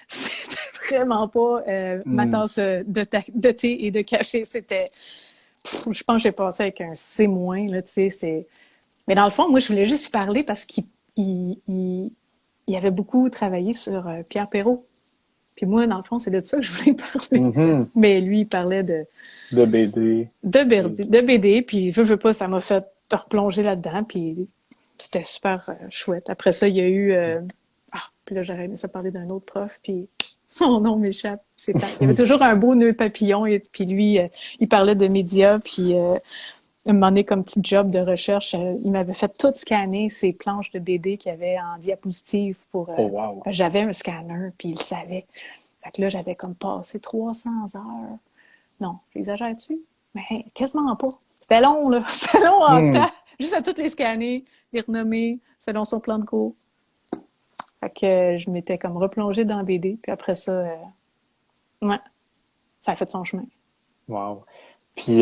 c'était vraiment pas ma tasse de thé et de café. C'était... je pense que j'ai passé avec un C-, là, tu sais, Mais dans le fond, moi, je voulais juste y parler parce qu'il avait beaucoup travaillé sur Pierre Perrault. Puis moi, dans le fond, c'est de ça que je voulais parler. Mais lui, il parlait de BD. De BD, puis veux pas, ça m'a fait te replonger là-dedans, puis c'était super chouette. Après ça, il y a eu... puis là, j'aurais aimé ça parler d'un autre prof, puis son nom m'échappe. Il y avait toujours un beau nœud papillon, et puis lui, il parlait de médias, puis un moment donné, comme petit job de recherche, il m'avait fait tout scanner ces planches de BD qu'il y avait en diapositive pour... J'avais un scanner, puis il le savait. Fait que là, j'avais comme passé 300 heures. Non, j'exagère-tu? Mais quasiment pas. C'était long, là. C'était long en temps. Juste à toutes les scanner, les renommer, selon son plan de cours. Fait que je m'étais comme replongée dans BD. Puis après ça, ouais, ça a fait son chemin. Wow. Puis,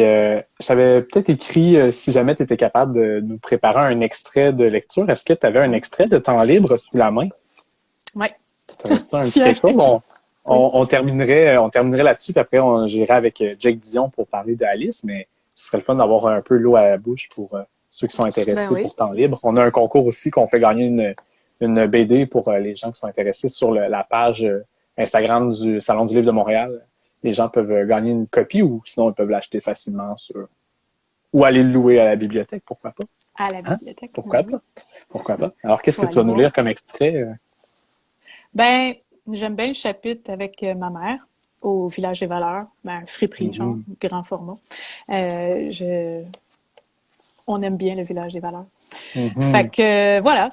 j'avais peut-être écrit, si jamais tu étais capable de nous préparer un extrait de lecture, est-ce que tu avais un extrait de temps libre sous la main? Oui. Tu avais un petit quelque chose? On terminerait là-dessus, puis après, j'irai avec Jake Dion pour parler de Alice, mais ce serait le fun d'avoir un peu l'eau à la bouche pour ceux qui sont intéressés pour temps libre. On a un concours aussi qu'on fait gagner une BD pour les gens qui sont intéressés sur la page Instagram du Salon du Livre de Montréal. Les gens peuvent gagner une copie ou sinon ils peuvent l'acheter facilement ou aller le louer à la bibliothèque, pourquoi pas. à la Hein? bibliothèque. Pourquoi pas? Pourquoi pas? Alors, qu'est-ce Faut que tu aller vas nous voir. lire comme extrait? Ben, j'aime bien le chapitre avec ma mère au Village des Valeurs, ben, un friperie, genre, Mhm. grand format. Euh, je... On aime bien le Village des Valeurs. Fait Mhm. que, voilà,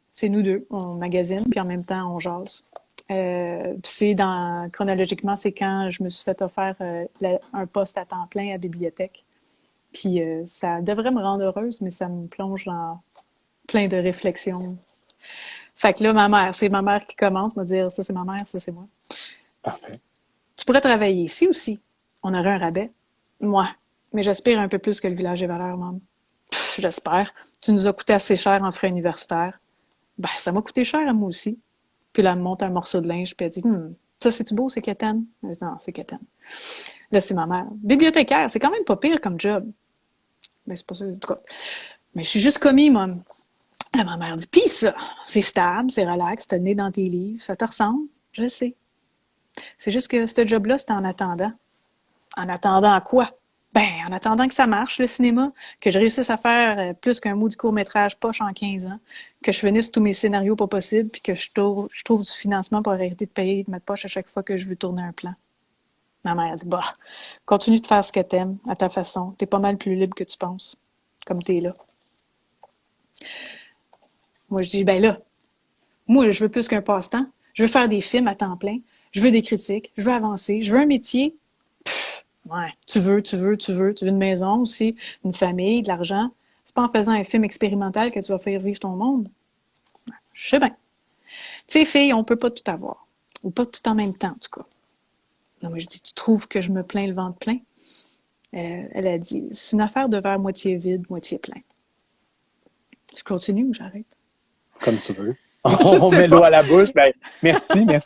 c'est nous deux. On magasine, puis en même temps, on jase. Chronologiquement, c'est quand je me suis fait offrir un poste à temps plein à bibliothèque. Puis ça devrait me rendre heureuse, mais ça me plonge dans plein de réflexions. Fait que là, c'est ma mère qui commente, me dire ça c'est ma mère, ça c'est moi. Parfait. Tu pourrais travailler ici aussi. On aurait un rabais. Moi. Mais j'aspire un peu plus que le village des valeurs, maman. J'espère. Tu nous as coûté assez cher en frais universitaires. Ben, ça m'a coûté cher à moi aussi. Puis là, elle me monte un morceau de linge, puis elle dit ça, c'est-tu beau, c'est quétaine? Elle dit non, c'est quétaine. Là, c'est ma mère. Bibliothécaire, c'est quand même pas pire comme job. Mais c'est pas ça, en tout cas. Mais je suis juste commis, moi. Là, ma mère dit pis ça, c'est stable, c'est relax, t'as le nez dans tes livres, ça te ressemble, je le sais. C'est juste que ce job-là, c'était en attendant. En attendant à quoi? Ben, en attendant que ça marche, le cinéma, que je réussisse à faire plus qu'un maudit court-métrage poche en 15 ans, que je finisse tous mes scénarios pas possibles, puis que je trouve du financement pour arrêter de payer de ma poche à chaque fois que je veux tourner un plan. Ma mère a dit, bah, continue de faire ce que t'aimes, à ta façon. T'es pas mal plus libre que tu penses, comme t'es là. Moi, je dis, ben là, moi, je veux plus qu'un passe-temps. Je veux faire des films à temps plein. Je veux des critiques. Je veux avancer. Je veux un métier. Ouais, tu veux une maison aussi, une famille, de l'argent. C'est pas en faisant un film expérimental que tu vas faire vivre ton monde. Je sais bien. Tu sais, fille, on peut pas tout avoir. Ou pas tout en même temps, en tout cas. Non, mais je dis, tu trouves que je me plains le ventre plein? Elle a dit, c'est une affaire de verre moitié vide, moitié plein. Je continue ou j'arrête? Comme tu veux. Je On sais met l'eau pas. à la bouche. Ben, merci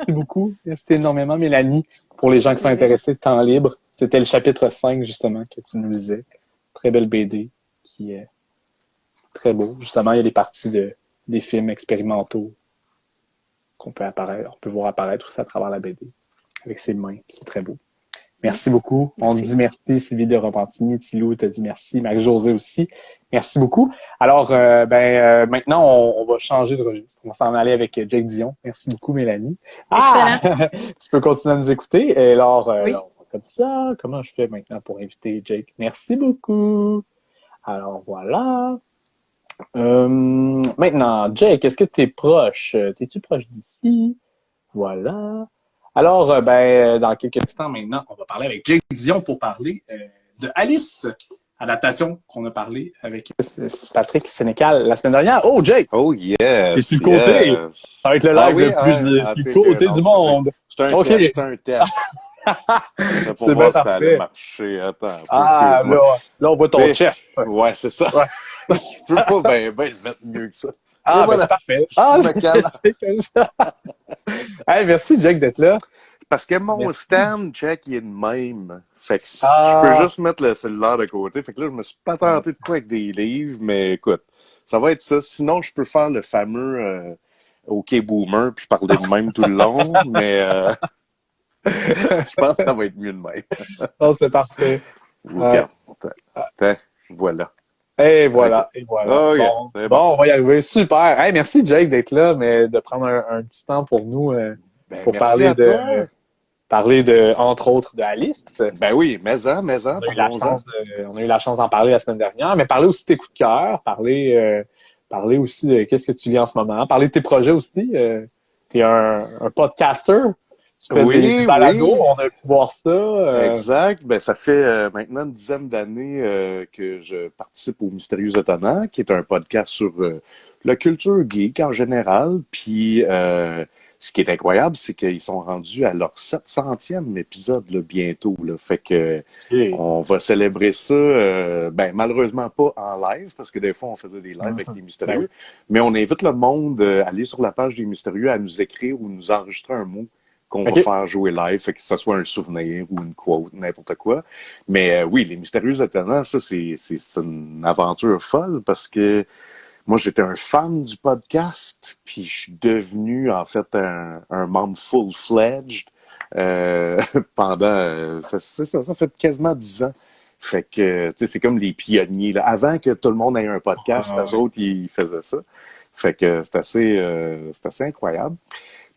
beaucoup. Merci énormément, Mélanie. Pour les gens Ça qui sont fait plaisir. intéressés de temps libre, c'était le chapitre 5, justement, que tu nous lisais. Très belle BD, qui est très beau. Justement, il y a des parties des films expérimentaux on peut voir apparaître aussi à travers la BD, avec ses mains. C'est très beau. Oui, Merci beaucoup. On te merci. dit merci, Sylvie de Repentigny. Thilou te dit merci. Marie-Josée aussi. Merci beaucoup. Alors, maintenant, on va changer de registre. On va s'en aller avec Jake Dion. Merci beaucoup, Mélanie. Ah! Excellent. Tu peux continuer à nous écouter. Et alors, Oui. là, on va comme ça. Comment je fais maintenant pour inviter Jake? Merci beaucoup. Alors, voilà. Maintenant, Jake, est-ce que tu es proche? T'es-tu proche d'ici? Voilà. Alors, dans quelques instants maintenant, on va parler avec Jake Dion pour parler de Alice, adaptation qu'on a parlé avec Patrick Sénécal la semaine dernière. Oh, Jake, Oh t'es sur yes, le côté. yes. Ça va être le Ah live oui, le plus ah, sur le côté non, du monde. c'est un OK, test, c'est un test. C'était pour c'est bien voir si ça allait parfait. marcher. Attends un peu, Ah, excuse-moi. là, on voit ton Mais, chest. ouais, c'est ça. Ouais. Je peux pas ben le mettre mieux que ça. Et Ah, ben c'est voilà, parfait. je Ah, me calme. c'est comme ça. Hey, merci, Jake, d'être là. Parce que mon Merci. stand, Jack, il est de même. Fait que je peux Ah, juste mettre le cellulaire de côté. Fait que là, je me suis pas tenté de quoi avec des livres, mais écoute, ça va être ça. Sinon, je peux faire le fameux OK Boomer puis parler de même tout le long, mais je pense que ça va être mieux de même. oh, c'est parfait. Ouais. Regarde, attends, voilà. Et OK. voilà, et voilà. OK, Bon, c'est bon. bon, on va y arriver. Super. Hey, merci Jake d'être là, mais de prendre un petit temps pour nous Ben, pour merci à toi. parler de entre autres de Alice. Ben oui, mais-en, parlons-en. On a eu la chance d'en parler la semaine dernière, mais parler aussi de tes coups de cœur, parler aussi de qu'est-ce que tu lis en ce moment, parler de tes projets aussi. T'es un podcaster. Tu fais des Oui, balados, oui. on a pu voir ça. Exact. Ben, ça fait maintenant une dizaine d'années que je participe au Mystérieux Étonnant, qui est un podcast sur la culture geek en général. Puis, ce qui est incroyable, c'est qu'ils sont rendus à leur 700e épisode là, bientôt. Là. Fait que Ok. on va célébrer ça, ben, malheureusement pas en live, parce que des fois, on faisait des lives avec les Ben oui. Mystérieux. Mais on invite le monde à aller sur la page des Mystérieux à nous écrire ou nous enregistrer un mot qu'on va OK. faire jouer live, fait que ce soit un souvenir ou une quote, n'importe quoi. Mais oui, les Mystérieux Étonnants, ça, c'est une aventure folle parce que moi, j'étais un fan du podcast, puis je suis devenu, en fait, un membre full-fledged pendant... ça fait quasiment 10 ans Fait que, tu sais, c'est comme les pionniers, là. Avant que tout le monde ait un podcast, Ah, eux autres, ils faisaient ça. Fait que c'est assez incroyable.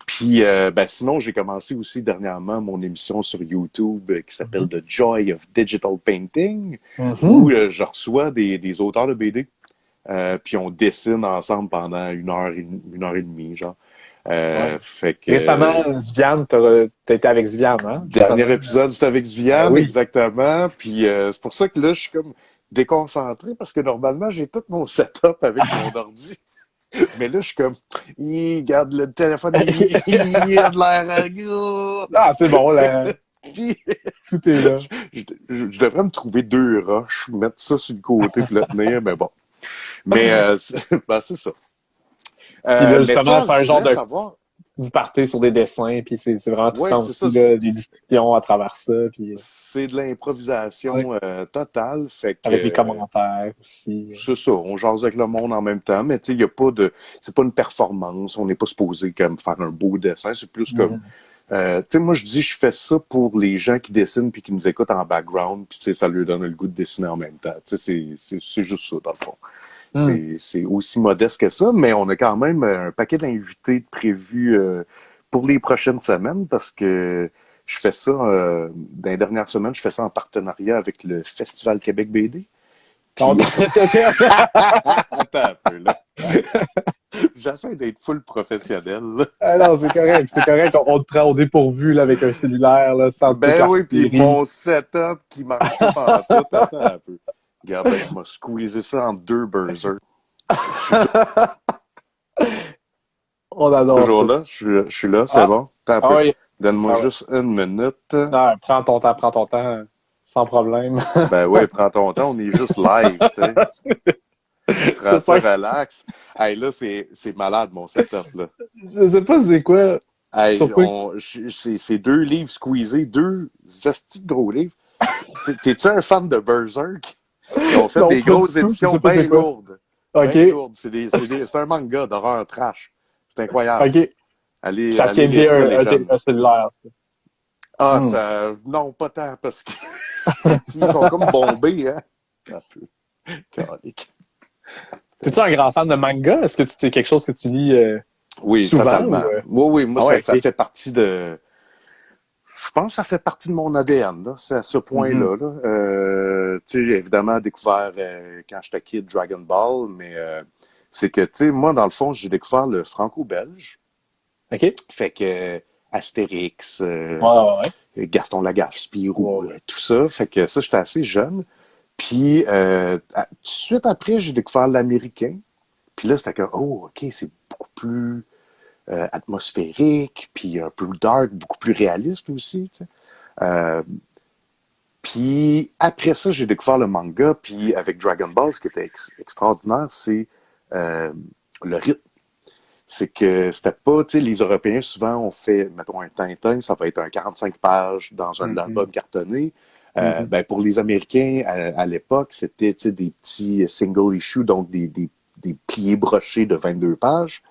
Puis, ben, sinon, j'ai commencé aussi dernièrement mon émission sur YouTube qui s'appelle The Joy of Digital Painting, où je reçois des auteurs de BD. Puis on dessine ensemble pendant une heure et demie, genre. Ouais. Fait que Récemment, Sviane, t'as été avec Sviane, hein? dernier épisode, c'était avec Ben Sviane, oui. exactement. Puis c'est pour ça que là, je suis comme déconcentré parce que normalement, j'ai tout mon setup avec mon ordi. Mais là, je suis comme, regarde le téléphone, il a de l'air gros. Ah, c'est bon, là, Puis, tout est là. je devrais me trouver deux roches, mettre ça sur le côté puis le tenir, mais bon. Mais ben, c'est ça. Puis là, Mais justement, toi, c'est un je genre voulais de... savoir. Vous partez sur des dessins, puis c'est vraiment tout le Ouais, temps c'est aussi, ça. là, des discussions à travers ça, puis C'est de l'improvisation totale. Fait que avec les commentaires aussi. c'est ça, on jase avec le monde en même temps, mais tu sais, il y a pas de. C'est pas une performance, on n'est pas supposé comme faire un beau dessin, c'est plus comme. Tu sais, moi je dis je fais ça pour les gens qui dessinent puis qui nous écoutent en background, puis tu sais, ça leur donne le goût de dessiner en même temps. Tu sais, c'est juste ça, dans le fond. C'est aussi modeste que ça, mais on a quand même un paquet d'invités prévus pour les prochaines semaines parce que je fais ça dans les dernières semaines, je fais ça en partenariat avec le Festival Québec BD. Puis... Attends un peu, là. J'essaie d'être full professionnel, là. Ah non, c'est correct, c'est correct. On te prend au dépourvu là, avec un cellulaire, là, sans toute Ben oui, puis l'artillerie. mon setup qui marche pas partout. Attends un peu. Regarde, ben, je m'a squeezé ça en deux buzzers. On adore Toujours ça. là, je suis là, c'est bon. Attends un peu. Oui. Donne-moi Ah ouais. juste une minute. Non, prends ton temps, sans problème. Ben oui, prends ton temps, on est juste live, tu sais. Prends ça, relax. Hey, là, c'est malade, mon setup, là. Je sais pas c'est quoi. Hey, Surtout... c'est deux livres squeezés, deux astis de gros livres. T'es-tu un fan de Berserk? Ils ont fait Non, des pas grosses du tout, je éditions sais pas bien c'est quoi. lourdes. OK. Bien lourdes. C'est un manga d'horreur trash. C'est incroyable. OK. Allez, Ça tient lire bien ça, les jeunes. un cellulaire. Ça. Ah, ça... Non, pas tant, parce que ils sont comme bombés, hein? Un peu. Calique. Es-tu un grand fan de manga? Est-ce que c'est quelque chose que tu lis Oui, souvent? totalement. Oui, moi, Ah ouais, ça okay. fait partie de... Je pense que ça fait partie de mon ADN, là. C'est à ce point-là, là. Tu sais, évidemment, découvert quand j'étais kid Dragon Ball, mais c'est que, tu sais, moi, dans le fond, j'ai découvert le franco-belge. OK. Fait que Astérix, Ouais. Gaston Lagaffe, Spirou, tout ça. Fait que ça, j'étais assez jeune. Puis, tout de suite après, j'ai découvert l'américain. Puis là, c'était comme, oh, OK, c'est beaucoup plus atmosphérique, puis un peu dark, beaucoup plus réaliste aussi, tu sais. Puis après ça, j'ai découvert le manga, puis avec Dragon Ball, ce qui était extraordinaire, c'est le rythme. C'est que c'était pas, tu sais, les Européens, souvent, on fait, mettons, un Tintin, ça va être un 45 pages dans un album cartonné. Ben, pour les Américains, à l'époque, c'était, tu sais, des petits single issues, donc des pliés brochés de 22 pages.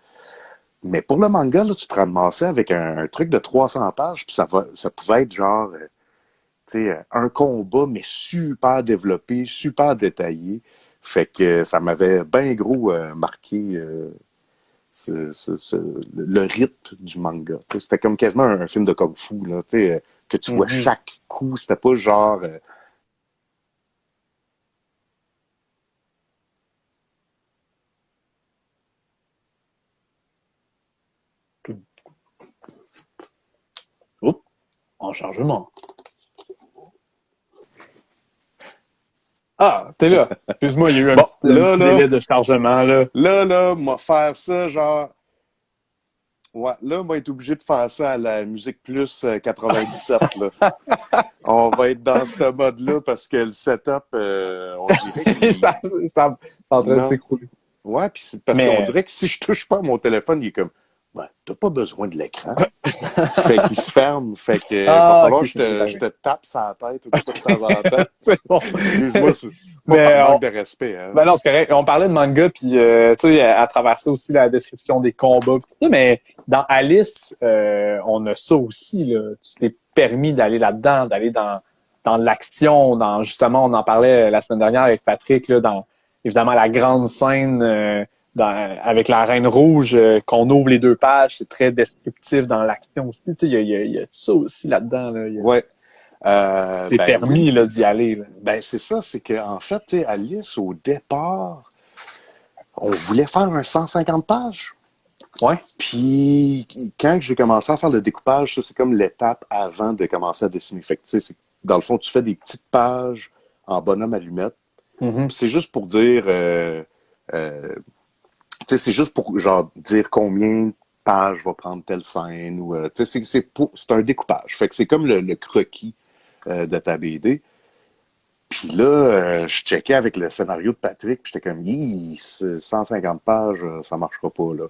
Mais pour le manga, là, tu te ramassais avec un truc de 300 pages, puis ça pouvait être genre, tu sais, un combat, mais super développé, super détaillé. Fait que ça m'avait bien gros marqué le rythme du manga. T'sais, c'était comme quasiment un film de kung-fu, là, que tu vois chaque coup. C'était pas genre... Oups, en chargement. Ah, t'es là. Excuse-moi, il y a eu un petit délai de chargement, là. Là, moi, faire ça, genre... Ouais, là, on va être obligé de faire ça à la Musique Plus 97, là. On va être dans ce mode-là parce que le setup, on dirait qu'il... c'est en train de s'écrouler. Ouais, puis c'est parce qu'on dirait que si je touche pas à mon téléphone, il est comme... Ben, t'as pas besoin de l'écran. Fait qu'il se ferme. Fait que va falloir que je te tape sa tête de temps en temps. Bon. Excuse-moi, c'est pas manque de respect. Hein. Ben non, c'est correct. On parlait de manga, puis tu sais, à travers ça aussi, la description des combats, pis tout ça, mais dans Alice, on a ça aussi, là. Tu t'es permis d'aller là-dedans, d'aller dans dans l'action, dans justement, on en parlait la semaine dernière avec Patrick, là, dans évidemment la grande scène avec la Reine Rouge, qu'on ouvre les deux pages, c'est très descriptif dans l'action aussi. Tu sais, il y a ça aussi là-dedans. Là. Ouais. C'est permis Oui. là, d'y aller. Là. Ben, c'est ça, c'est qu'en fait, tu sais, Alice, au départ, on voulait faire un 150 pages. Ouais. Puis, quand j'ai commencé à faire le découpage, ça, c'est comme l'étape avant de commencer à dessiner. Fait que, tu sais, dans le fond, tu fais des petites pages en bonhomme allumette. Mm-hmm. C'est juste pour dire, tu sais, c'est juste pour, genre, dire combien de pages va prendre telle scène ou, tu sais, c'est un découpage. Fait que c'est comme le croquis de ta BD. Puis là, je checkais avec le scénario de Patrick, puis j'étais comme, 150 pages, ça marchera pas, là.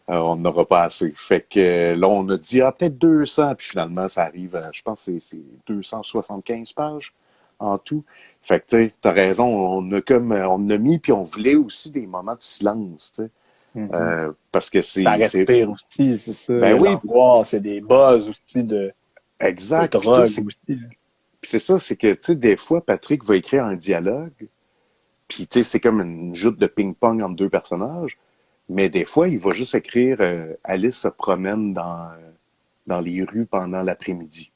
On n'aura pas assez. Fait que là, on a dit, peut-être 200, puis finalement, ça arrive à, je pense que c'est 275 pages en tout. Fait que, tu sais, t'as raison, on a mis, puis on voulait aussi des moments de silence, tu sais. Mm-hmm. Parce que c'est... Ça respire aussi, c'est ça. Ben oui. L'angoisse, c'est des buzz aussi de Exact. drogue Puis, aussi. Là. puis c'est ça, c'est que, tu sais, des fois, Patrick va écrire un dialogue, puis, tu sais, c'est comme une joute de ping-pong entre deux personnages, mais des fois, il va juste écrire Alice se promène dans les rues pendant l'après-midi.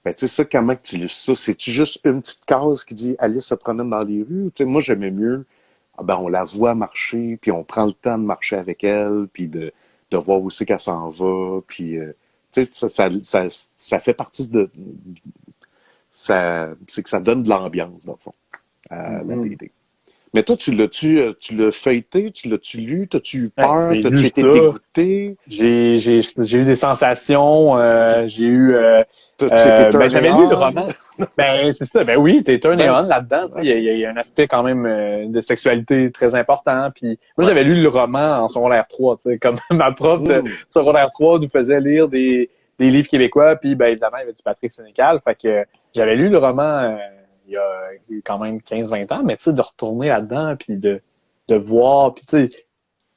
Ben, tu sais, ça, comment tu lis ça? C'est-tu juste une petite case qui dit Alice se promène dans les rues? Tu sais, moi, j'aimais mieux, on la voit marcher, puis on prend le temps de marcher avec elle, puis de voir où c'est qu'elle s'en va, puis, tu sais, ça fait partie de... c'est que ça donne de l'ambiance, dans le fond, à la BD. Mais toi, tu l'as feuilleté, tu l'as-tu lu, t'as-tu eu peur, t'as-tu été dégoûté? J'ai eu des sensations, j'ai eu... j'avais lu le roman. C'est ça, ben oui, t'es turn on là-dedans. Okay. Il y a un aspect quand même de sexualité très important. Puis moi, j'avais lu le roman en secondaire 3, tu sais, comme ma prof de secondaire 3 nous faisait lire des livres québécois, puis ben évidemment, il y avait du Patrick Sénécal. Fait que j'avais lu le roman... il y a quand même 15-20 ans, mais tu sais, de retourner là-dedans, puis de voir, puis tu sais,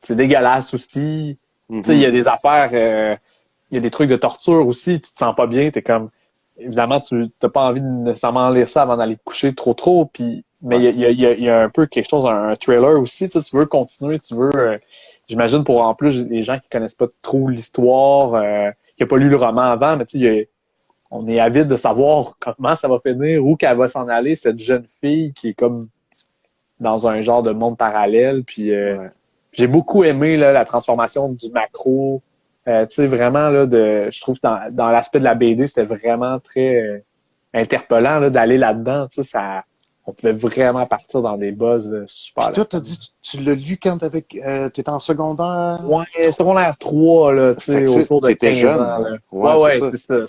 c'est dégueulasse aussi. Tu sais, il y a des affaires, il y a des trucs de torture aussi, tu te sens pas bien, t'es comme, évidemment, tu t'as pas envie de nécessairement lire ça avant d'aller te coucher trop, puis mais il y a un peu quelque chose, un trailer aussi, tu sais, tu veux continuer, tu veux, j'imagine pour en plus les gens qui connaissent pas trop l'histoire, qui n'ont pas lu le roman avant, mais tu sais, on est avide de savoir comment ça va finir, où qu'elle va s'en aller, cette jeune fille qui est comme dans un genre de monde parallèle. Puis j'ai beaucoup aimé là, la transformation du macro. Tu sais, vraiment, là, je trouve que dans l'aspect de la BD, c'était vraiment très interpellant là, d'aller là-dedans. Tu sais, on pouvait vraiment partir dans des buzz super. Puis toi, t'as dit, tu l'as lu quand t'étais en secondaire? Ouais, secondaire 3, là, tu sais, autour de 15 jeune, ans. Là. Ouais,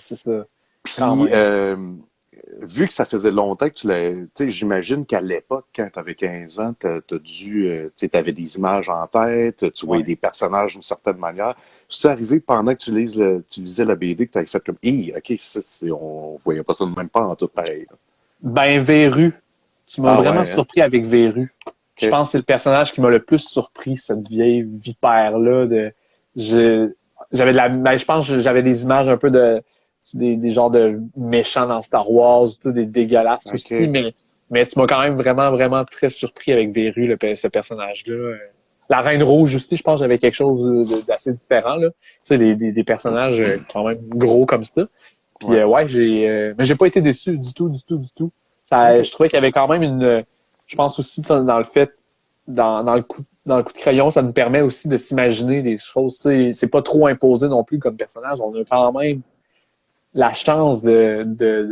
c'est ça. Puis, vu que ça faisait longtemps que tu l'as... Tu sais, j'imagine qu'à l'époque, quand tu avais 15 ans, t'as dû... tu avais des images en tête, tu voyais des personnages d'une certaine manière. C'est arrivé pendant que tu lisais la BD que tu avais fait comme « OK, on voyait pas ça de même pas en tout pareil. » Ben, Véru. Tu m'as vraiment surpris avec Véru. Okay. Je pense que c'est le personnage qui m'a le plus surpris, cette vieille vipère-là. Je pense que j'avais des images un peu des genres de méchants dans Star Wars, des dégueulasses aussi, mais tu m'as quand même vraiment, vraiment très surpris avec Véru, ce personnage-là. La Reine Rouge aussi, je pense que j'avais quelque chose d'assez différent, là. Tu sais, des personnages quand même gros comme ça. Puis mais j'ai pas été déçu du tout. Je trouvais qu'il y avait quand même je pense aussi dans le fait, dans le coup de crayon, ça nous permet aussi de s'imaginer des choses. Tu sais, c'est pas trop imposé non plus comme personnage. On a quand même la chance de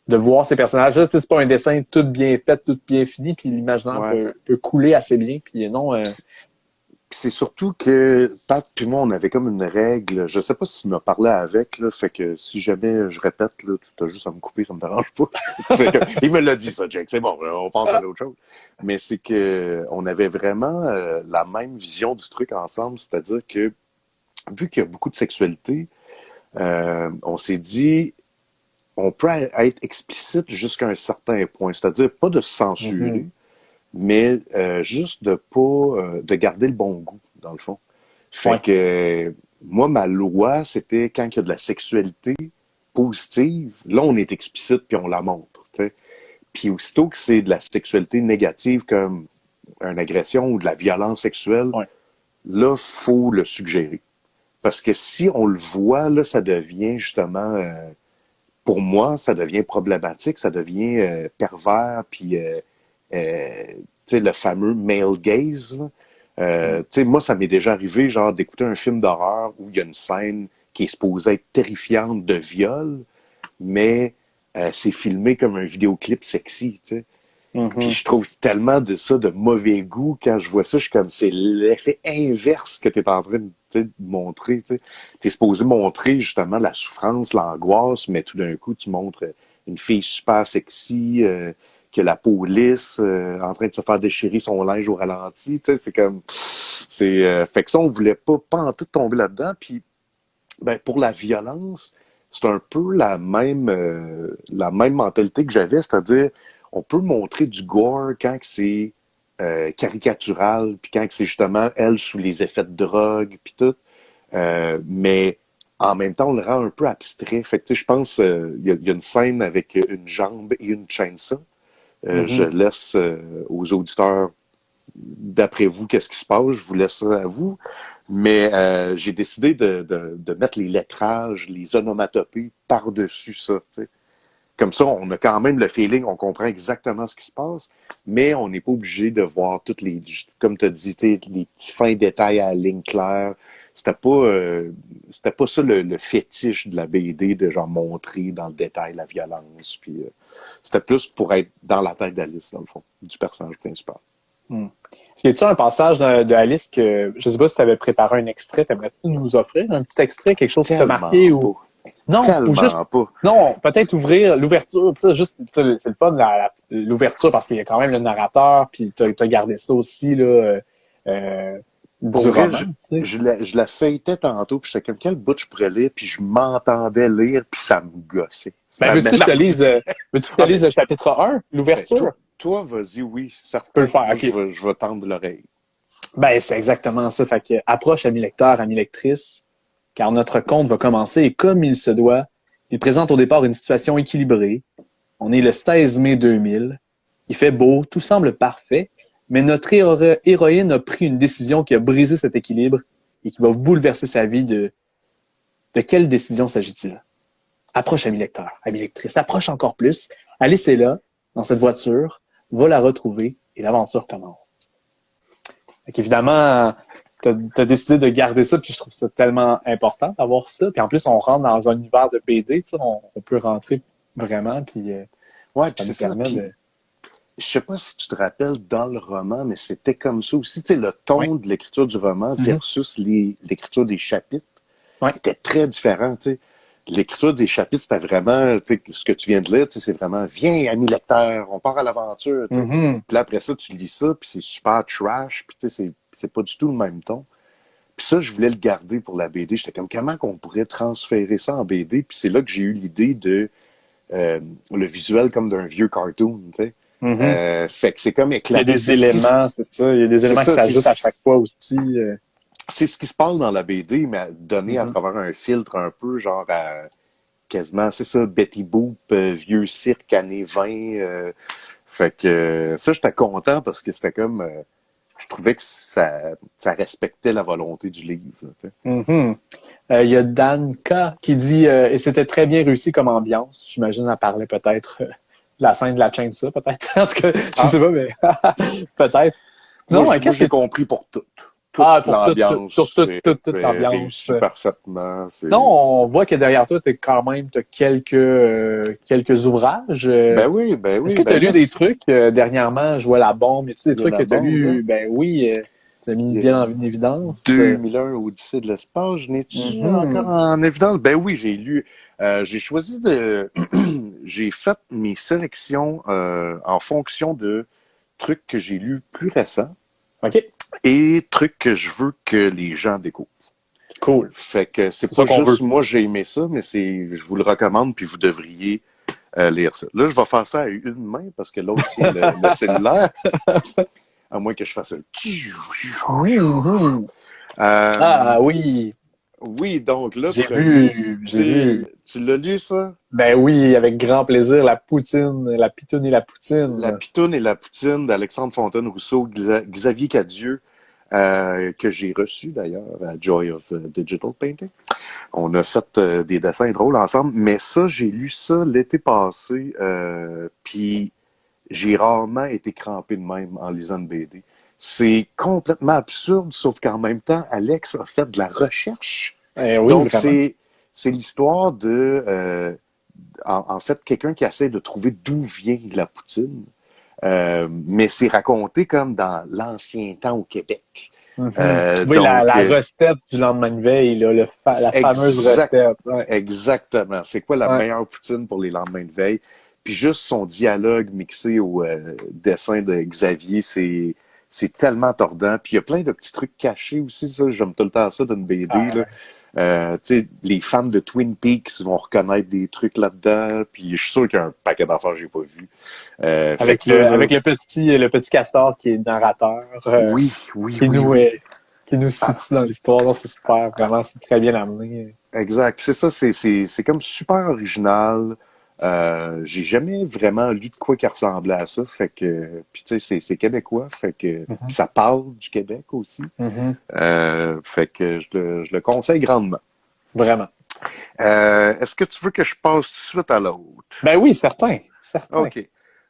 voir ces personnages-là. Tu sais, c'est pas un dessin tout bien fait, tout bien fini, puis l'imaginaire peut couler assez bien. Puis non. C'est surtout que Pat puis moi, on avait comme une règle. Je sais pas si tu m'as parlé avec, là, fait que si jamais je répète, là, tu t'as juste à me couper, ça me dérange pas. Il me l'a dit, ça, Jake. C'est bon, on passe à l'autre chose. Mais c'est que on avait vraiment la même vision du truc ensemble, c'est-à-dire que vu qu'il y a beaucoup de sexualité, on s'est dit, on peut être explicite jusqu'à un certain point, c'est-à-dire pas de censurer, mais juste de garder le bon goût, dans le fond. Fait que moi, ma loi, c'était quand il y a de la sexualité, positive, là, on est explicite puis on la montre, tu sais. Puis aussitôt que c'est de la sexualité négative comme une agression ou de la violence sexuelle, Ouais. là, faut le suggérer. Parce que si on le voit, là, ça devient justement, pour moi, ça devient problématique, ça devient pervers, puis tu sais, le fameux male gaze, là. Tu sais, moi, ça m'est déjà arrivé, genre, d'écouter un film d'horreur où il y a une scène qui est supposée être terrifiante de viol, mais c'est filmé comme un vidéoclip sexy, tu sais. Puis je trouve tellement de ça de mauvais goût quand je vois ça, je suis comme, c'est l'effet inverse que tu es en train de, tu sais, de montrer, tu sais. T'es supposé montrer justement la souffrance, l'angoisse, mais tout d'un coup, tu montres une fille super sexy, que la peau lisse, en train de se faire déchirer son linge au ralenti, tu sais, c'est comme, fait que ça, on voulait pas en tout tomber là-dedans, puis ben, pour la violence, c'est un peu la même mentalité que j'avais, c'est-à-dire, on peut montrer du gore quand que c'est caricatural, puis quand que c'est justement elle sous les effets de drogue, puis tout, mais en même temps, on le rend un peu abstrait. Fait que, tu sais, je pense, il y a une scène avec une jambe et une chainsaw. Je laisse aux auditeurs, d'après vous, qu'est-ce qui se passe, je vous laisse ça à vous. Mais j'ai décidé de mettre les lettrages, les onomatopées par-dessus ça, tu sais. Comme ça, on a quand même le feeling, on comprend exactement ce qui se passe, mais on n'est pas obligé de voir toutes les, comme tu as dit, les petits fins détails à la ligne claire. C'était pas ça le fétiche de la BD, de genre montrer dans le détail la violence. Puis c'était plus pour être dans la tête d'Alice, dans le fond, du personnage principal. Y a-t-il un passage de Alice que, je sais pas si tu avais préparé un extrait, t'aimerais-tu nous offrir un petit extrait, quelque chose qui t'a marqué ou... Non, Tellement ou juste, pas. non, peut-être ouvrir l'ouverture, tu sais, juste, tu sais, c'est le fun, l'ouverture, parce qu'il y a quand même le narrateur, puis t'as gardé ça aussi, là, Pour du vrai, roman. je la feuilletais tantôt, puis j'étais comme, quel bout je pourrais lire, puis je m'entendais lire, puis ça me gossait. Ben, veux-tu que je te lise, le chapitre 1, l'ouverture? Toi, vas-y, oui, Tu certain. peux le faire, Moi, ok. je vais tendre l'oreille. Ben, c'est exactement ça. Fait que, approche, ami lecteur, ami lectrice, car notre conte va commencer et comme il se doit, il présente au départ une situation équilibrée. On est le 16 mai 2000. Il fait beau, tout semble parfait, mais notre héroïne a pris une décision qui a brisé cet équilibre et qui va bouleverser sa vie. De quelle décision s'agit-il? Approche, ami lecteur, ami lectrice, approche encore plus. Alice est là, dans cette voiture, va la retrouver et l'aventure commence. Fait qu'évidemment, t'as décidé de garder ça, puis je trouve ça tellement important d'avoir ça. Puis en plus, on rentre dans un univers de BD, tu sais, on peut rentrer vraiment, puis Ouais, ça puis nous c'est ça. permet Puis, de... je sais pas si tu te rappelles dans le roman, mais c'était comme ça aussi. Tu sais, le ton Oui. de l'écriture du roman versus l'écriture des chapitres Ouais. était très différent, tu sais. L'écriture des chapitres, c'était vraiment, tu sais, ce que tu viens de lire, tu sais, c'est vraiment, viens, ami lecteur, on part à l'aventure, tu sais. Puis là, après ça, tu lis ça, puis c'est super trash, puis tu sais, c'est pas du tout le même ton. Puis ça, je voulais le garder pour la BD. J'étais comme, comment qu'on pourrait transférer ça en BD? Puis c'est là que j'ai eu l'idée de le visuel comme d'un vieux cartoon, tu sais. Fait que c'est comme Il y a éclaté. des éléments, c'est ça. Il y a des éléments qui s'ajoutent à chaque fois aussi. C'est ce qui se passe dans la BD, mais donné à travers un filtre un peu, genre à quasiment, c'est ça, Betty Boop, vieux cirque, années 20. Fait que ça, j'étais content parce que c'était comme... je trouvais que ça respectait la volonté du livre. Tu sais. Il y a Dan K. qui dit et c'était très bien réussi comme ambiance. J'imagine elle parlait peut-être de la scène de la chainsaw, peut-être. En tout cas, je sais pas, mais peut-être. Non, Moi, qu'est-ce j'ai que... compris pour tout. pour L'ambiance toute est l'ambiance. réussie parfaitement. Non, on voit que derrière toi, t'as quelques ouvrages. Ben oui. Est-ce que tu as lu des trucs dernièrement? Je vois la bombe. Y a-tu des Il y a trucs la que tu as bombe, lu? là. Ben oui, tu as mis Il y a bien en évidence. 2001, Odyssée de l'espace. Je n'ai-tu encore en évidence? Ben oui, j'ai lu. J'ai choisi de... j'ai fait mes sélections en fonction de trucs que j'ai lus plus récents OK, et trucs que je veux que les gens découvrent. cool. Fait que c'est C'est ça pas qu'on juste veut. moi j'ai aimé ça, mais je vous le recommande puis vous devriez lire ça. Là, je vais faire ça à une main parce que l'autre c'est le cellulaire. À moins que je fasse un... Ah oui. Oui, donc là, J'ai vu. tu l'as lu, ça? Ben oui, avec grand plaisir, la poutine, la pitoune et la La poutine. pitoune et la poutine d'Alexandre Fontaine-Rousseau, Xavier Cadieux, que j'ai reçu d'ailleurs à Joy of Digital Painting. On a fait des dessins drôles ensemble, mais ça, j'ai lu ça l'été passé, puis j'ai rarement été crampé de même en lisant une BD. C'est complètement absurde, sauf qu'en même temps, Alex a fait de la recherche. Oui, Donc, vraiment. c'est l'histoire de, en fait, quelqu'un qui essaie de trouver d'où vient la poutine. Mais c'est raconté comme dans l'ancien temps au Québec. Trouver la, Donc, la recette du lendemain de veille, là, la fameuse exact, recette. Ouais. exactement. C'est quoi la Ouais. meilleure poutine pour les lendemains de veille? Puis juste son dialogue mixé au dessin de Xavier, c'est tellement tordant. Puis il y a plein de petits trucs cachés aussi, ça. J'aime tout le temps ça d'une BD, là. Tu sais, les fans de Twin Peaks vont reconnaître des trucs là-dedans. Puis je suis sûr qu'il y a un paquet d'affaires que j'ai pas vu. Fait que ça, là, Avec le petit castor qui est narrateur, oui, oui, qui oui, nous, oui. qui nous situe dans l'histoire. Non, c'est super, vraiment, c'est très bien amené. Exact. C'est ça, c'est comme super original. J'ai jamais vraiment lu de quoi qui ressemblait à ça. Fait que, puis tu sais, c'est québécois. Fait que, puis ça parle du Québec aussi. Mhm. Fait que je le conseille grandement. Vraiment. Est-ce que tu veux que je passe tout de suite à l'autre? Ben oui, certain. Certain. OK.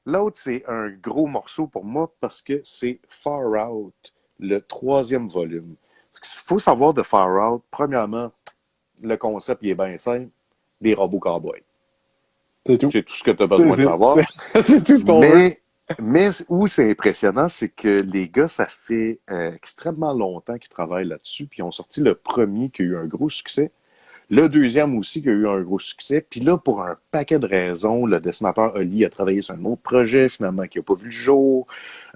L'autre, c'est un gros morceau pour moi parce que c'est Far Out, le 3e volume. Ce qu'il faut savoir de Far Out, premièrement, le concept il est bien simple, des robots cowboys. C'est tout. C'est tout ce que tu as besoin de savoir. C'est tout ce qu'on veut. Mais où c'est impressionnant, c'est que les gars, ça fait extrêmement longtemps qu'ils travaillent là-dessus, puis ils ont sorti le premier qui a eu un gros succès, le deuxième aussi qui a eu un gros succès, puis là, pour un paquet de raisons, le dessinateur Oli a travaillé sur un autre projet, finalement, qui n'a pas vu le jour.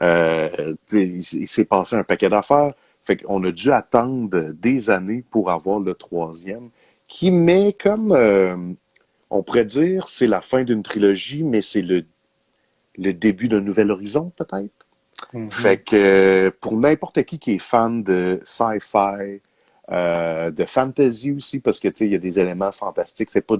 Il s'est passé un paquet d'affaires. Fait qu'on a dû attendre des années pour avoir le 3e, qui met comme... on pourrait dire c'est la fin d'une trilogie, mais c'est le début d'un nouvel horizon, peut-être. Fait que pour n'importe qui est fan de sci-fi, de fantasy aussi, parce que tu sais, il y a des éléments fantastiques, c'est pas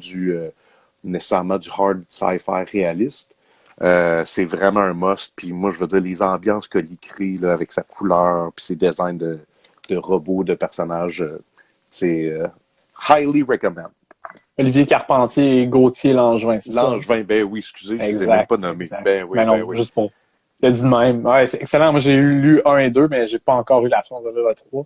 nécessairement du hard sci-fi réaliste. C'est vraiment un must. Puis moi, je veux dire, les ambiances que Lee crée là, avec sa couleur, puis ses designs de robots, de personnages, c'est highly recommend. Olivier Carpentier et Gauthier Langevin, c'est ça? Langevin, ben oui, excusez, je ne les ai même pas nommés. Exact. Ben oui, Mais non, ben oui. juste pour. Je l'ai dit de même. Ouais, c'est excellent. Moi, j'ai lu 1 et 2, mais j'ai pas encore eu la chance de lire le 3.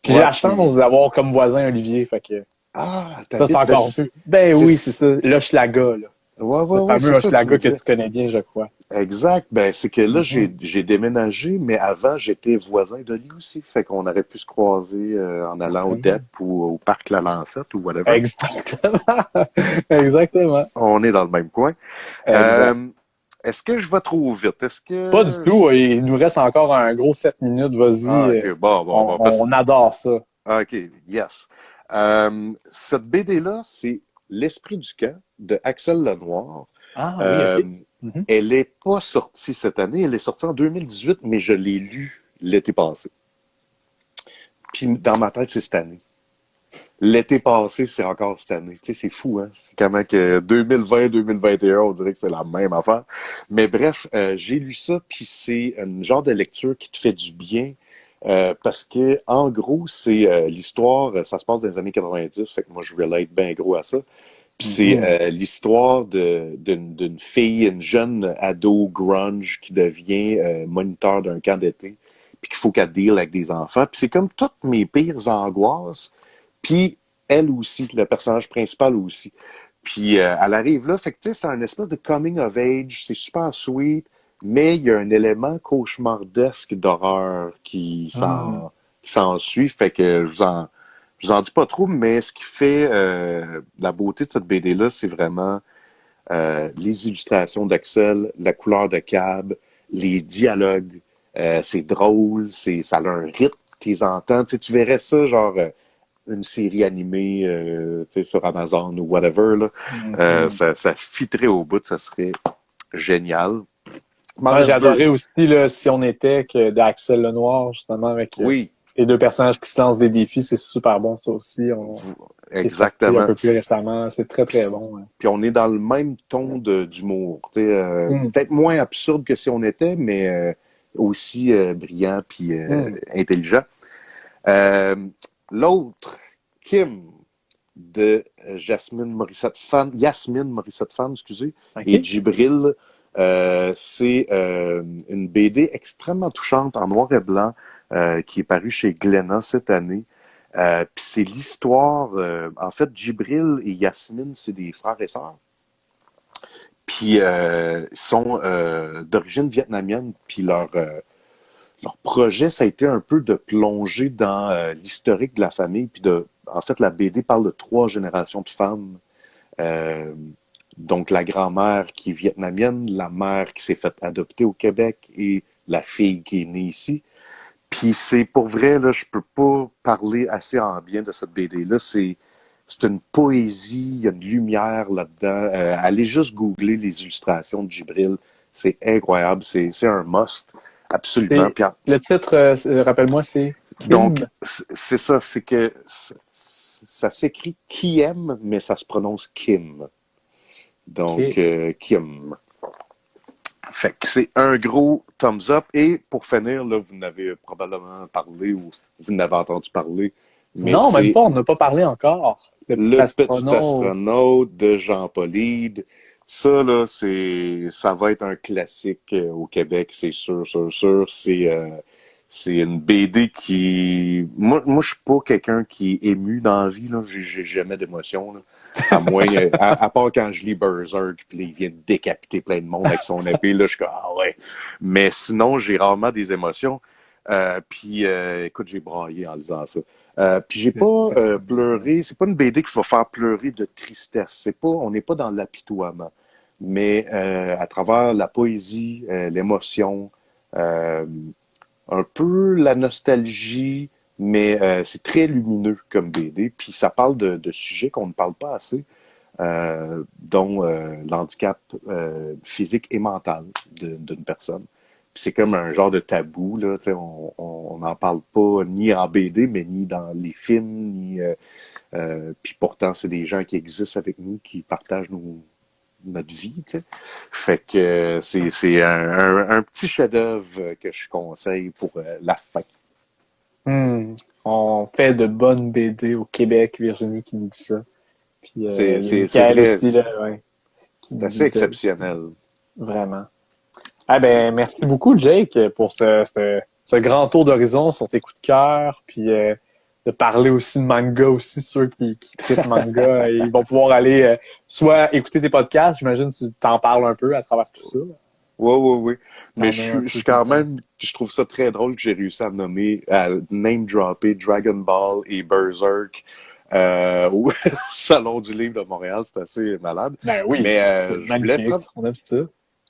Puis j'ai la chance d'avoir comme voisin Olivier, fait que Ah, ça, c'est encore plus. Ben oui, c'est ça. L'Hochelaga, là. Ouais, Ce fameux Hochelaga que tu connais bien, je crois. Exact. Ben, c'est que là, j'ai déménagé, mais avant, j'étais voisin de lui aussi. Fait qu'on aurait pu se croiser en allant au DEP ou au parc La Lancette ou whatever. Exactement. Exactement. On est dans le même coin. Est-ce que je vais trop vite? Est-ce que... Pas du tout. Il nous reste encore un gros 7 minutes. Vas-y. Ah, ok, bon. On adore ça. OK, yes. Cette BD-là, c'est L'Esprit du camp de Axel Lenoir. Ah oui, ok. Elle n'est pas sortie cette année, elle est sortie en 2018, mais je l'ai lue l'été passé. Puis dans ma tête, c'est cette année. L'été passé, c'est encore cette année. Tu sais, c'est fou, hein? C'est quand même que 2020-2021, on dirait que c'est la même affaire. Mais bref, j'ai lu ça, puis c'est un genre de lecture qui te fait du bien. Parce que, en gros, c'est l'histoire, ça se passe dans les années 90, fait que moi, je relate bien gros à ça. Puis c'est l'histoire d'une fille, une jeune ado grunge qui devient moniteur d'un camp d'été, puis qu'il faut qu'elle deal avec des enfants. Puis c'est comme toutes mes pires angoisses, puis elle aussi, le personnage principal aussi. Puis elle arrive là, fait que tu sais, c'est un espèce de coming of age, c'est super sweet, mais il y a un élément cauchemardesque d'horreur qui s'ensuit, fait que je vous en dis pas trop, mais ce qui fait la beauté de cette BD-là, c'est vraiment les illustrations d'Axel, la couleur de Cab, les dialogues. C'est drôle, ça a un rythme, tu les entends. Tu verrais ça, genre une série animée sur Amazon ou whatever. Là. Ça fitterait au bout, ça serait génial. J'ai adoré aussi là, Si on était que d'Axel Lenoir, justement, avec oui. les deux personnages qui se lancent des défis, c'est super bon, ça aussi. Exactement. Un peu plus récemment, c'est très, très bon. Ouais. Puis on est dans le même ton d'humour. Peut-être moins absurde que si on était, mais aussi brillant puis intelligent. L'autre, Kim, de Yasmine Morissette Fan, excusez, Okay. et Djibril. C'est une BD extrêmement touchante en noir et blanc qui est parue chez Glénat cette année. Puis c'est l'histoire... en fait, Djibril et Yasmine, c'est des frères et sœurs. Puis ils sont d'origine vietnamienne. Puis leur projet, ça a été un peu de plonger dans l'historique de la famille. Puis en fait, la BD parle de 3 générations de femmes. Donc, la grand-mère qui est vietnamienne, la mère qui s'est faite adopter au Québec et la fille qui est née ici. Puis c'est pour vrai, là, je peux pas parler assez en bien de cette BD-là. C'est une poésie, il y a une lumière là-dedans. Allez juste googler les illustrations de Djibril. C'est incroyable, c'est un must, absolument. Puis, le titre, rappelle-moi, c'est Kim. Donc, c'est ça, c'est que ça s'écrit Kiem, mais ça se prononce Kim. Donc, Kim. Fait que c'est un gros thumbs up. Et pour finir, là, vous n'avez probablement parlé ou vous n'avez entendu parler. Mais non, même pas, on n'a pas parlé encore. Le petit astronaute de Jean Paulide. Ça, là, ça va être un classique au Québec, c'est sûr. C'est une BD qui... Moi, je suis pas quelqu'un qui est ému dans la vie, là. J'ai jamais d'émotion, là. À moins, à part quand je lis Berserk, puis il vient de décapiter plein de monde avec son épée, là, je suis comme, ah ouais. Mais sinon, j'ai rarement des émotions. Puis, écoute, j'ai braillé en lisant ça. Puis j'ai pas pleuré. C'est pas une BD qui va faire pleurer de tristesse. On n'est pas dans l'apitoiement. Mais à travers la poésie, l'émotion, un peu la nostalgie, mais c'est très lumineux comme BD. Puis ça parle de sujets qu'on ne parle pas assez, dont l'handicap physique et mental d'une personne. Puis c'est comme un genre de tabou, là, on n'en parle pas ni en BD, mais ni dans les films, ni puis pourtant c'est des gens qui existent avec nous, qui partagent notre vie, tu sais. Fait que c'est un petit chef-d'œuvre que je conseille pour la fin. On fait de bonnes BD au Québec, Virginie qui nous dit ça. Puis, c'est vrai, c'est assez exceptionnel. Vraiment. Ah ben, merci beaucoup, Jake, pour ce grand tour d'horizon sur tes coups de cœur, puis de parler aussi de manga aussi, ceux qui traitent manga, ils vont pouvoir aller soit écouter tes podcasts, j'imagine que tu t'en parles un peu à travers tout ça. Oui. Mais je suis quand même, je trouve ça très drôle que j'ai réussi à name-dropper Dragon Ball et Berserk au Salon du Livre de Montréal. C'est assez malade. Ben oui, mais je voulais prendre... On aime ça.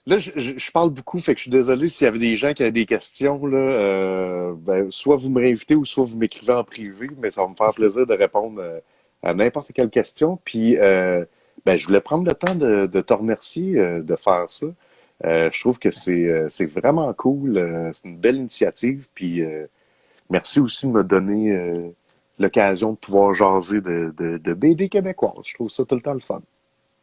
Là, je parle beaucoup, fait que je suis désolé s'il y avait des gens qui avaient des questions. Là, soit vous me réinvitez ou soit vous m'écrivez en privé, mais ça va me faire plaisir de répondre à n'importe quelle question. Puis, je voulais prendre le temps de te remercier de faire ça. Je trouve que c'est vraiment cool. C'est une belle initiative. Puis, merci aussi de me donner l'occasion de pouvoir jaser de BD québécoises. Je trouve ça tout le temps le fun.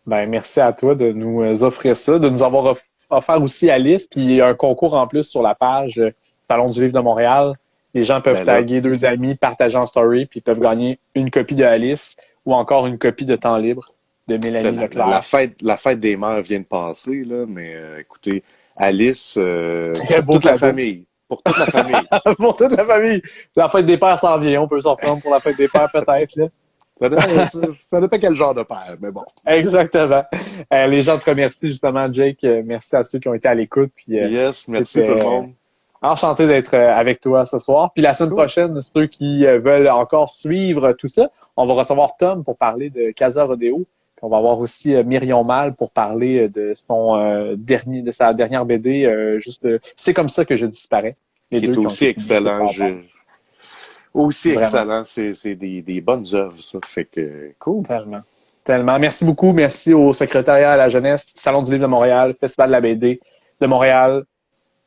Ben, merci à toi de nous offrir ça, de nous avoir offert aussi Alice, puis il y a un concours en plus sur la page Salon du Livre de Montréal. Les gens peuvent taguer 2 amis, partager en story, puis ils peuvent gagner une copie de Alice ou encore une copie de Temps libre de Mélanie Leclerc. La fête des mères vient de passer, là, mais écoutez, Alice, pour toute la famille. Pour toute la famille. Pour toute la famille. La fête des pères s'en vient, on peut s'en prendre pour la fête des pères peut-être, là. Ça dépend quel genre de père, mais bon. Exactement. Les gens te remercient justement, Jake. Merci à ceux qui ont été à l'écoute. Puis, yes, merci tout le monde. Enchanté d'être avec toi ce soir. Puis la semaine prochaine, ceux qui veulent encore suivre tout ça, on va recevoir Tom pour parler de Casa Rodeo. Puis on va avoir aussi Myrion Mal pour parler de sa dernière BD, C'est comme ça que je disparais. Qui est aussi excellent. Aussi excellent, c'est des bonnes œuvres, ça. Fait que, cool. Tellement. Merci beaucoup. Merci au secrétariat à la jeunesse, Salon du Livre de Montréal, Festival de la BD de Montréal.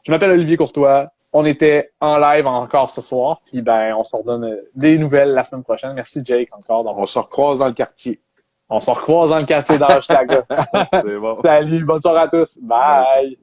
Je m'appelle Olivier Courtois. On était en live encore ce soir. Puis ben, on se redonne des nouvelles la semaine prochaine. Merci Jake encore. On se recroise dans le quartier. On se recroise dans le quartier d'Hochelaga. C'est bon. Salut, bonne soirée à tous. Bye.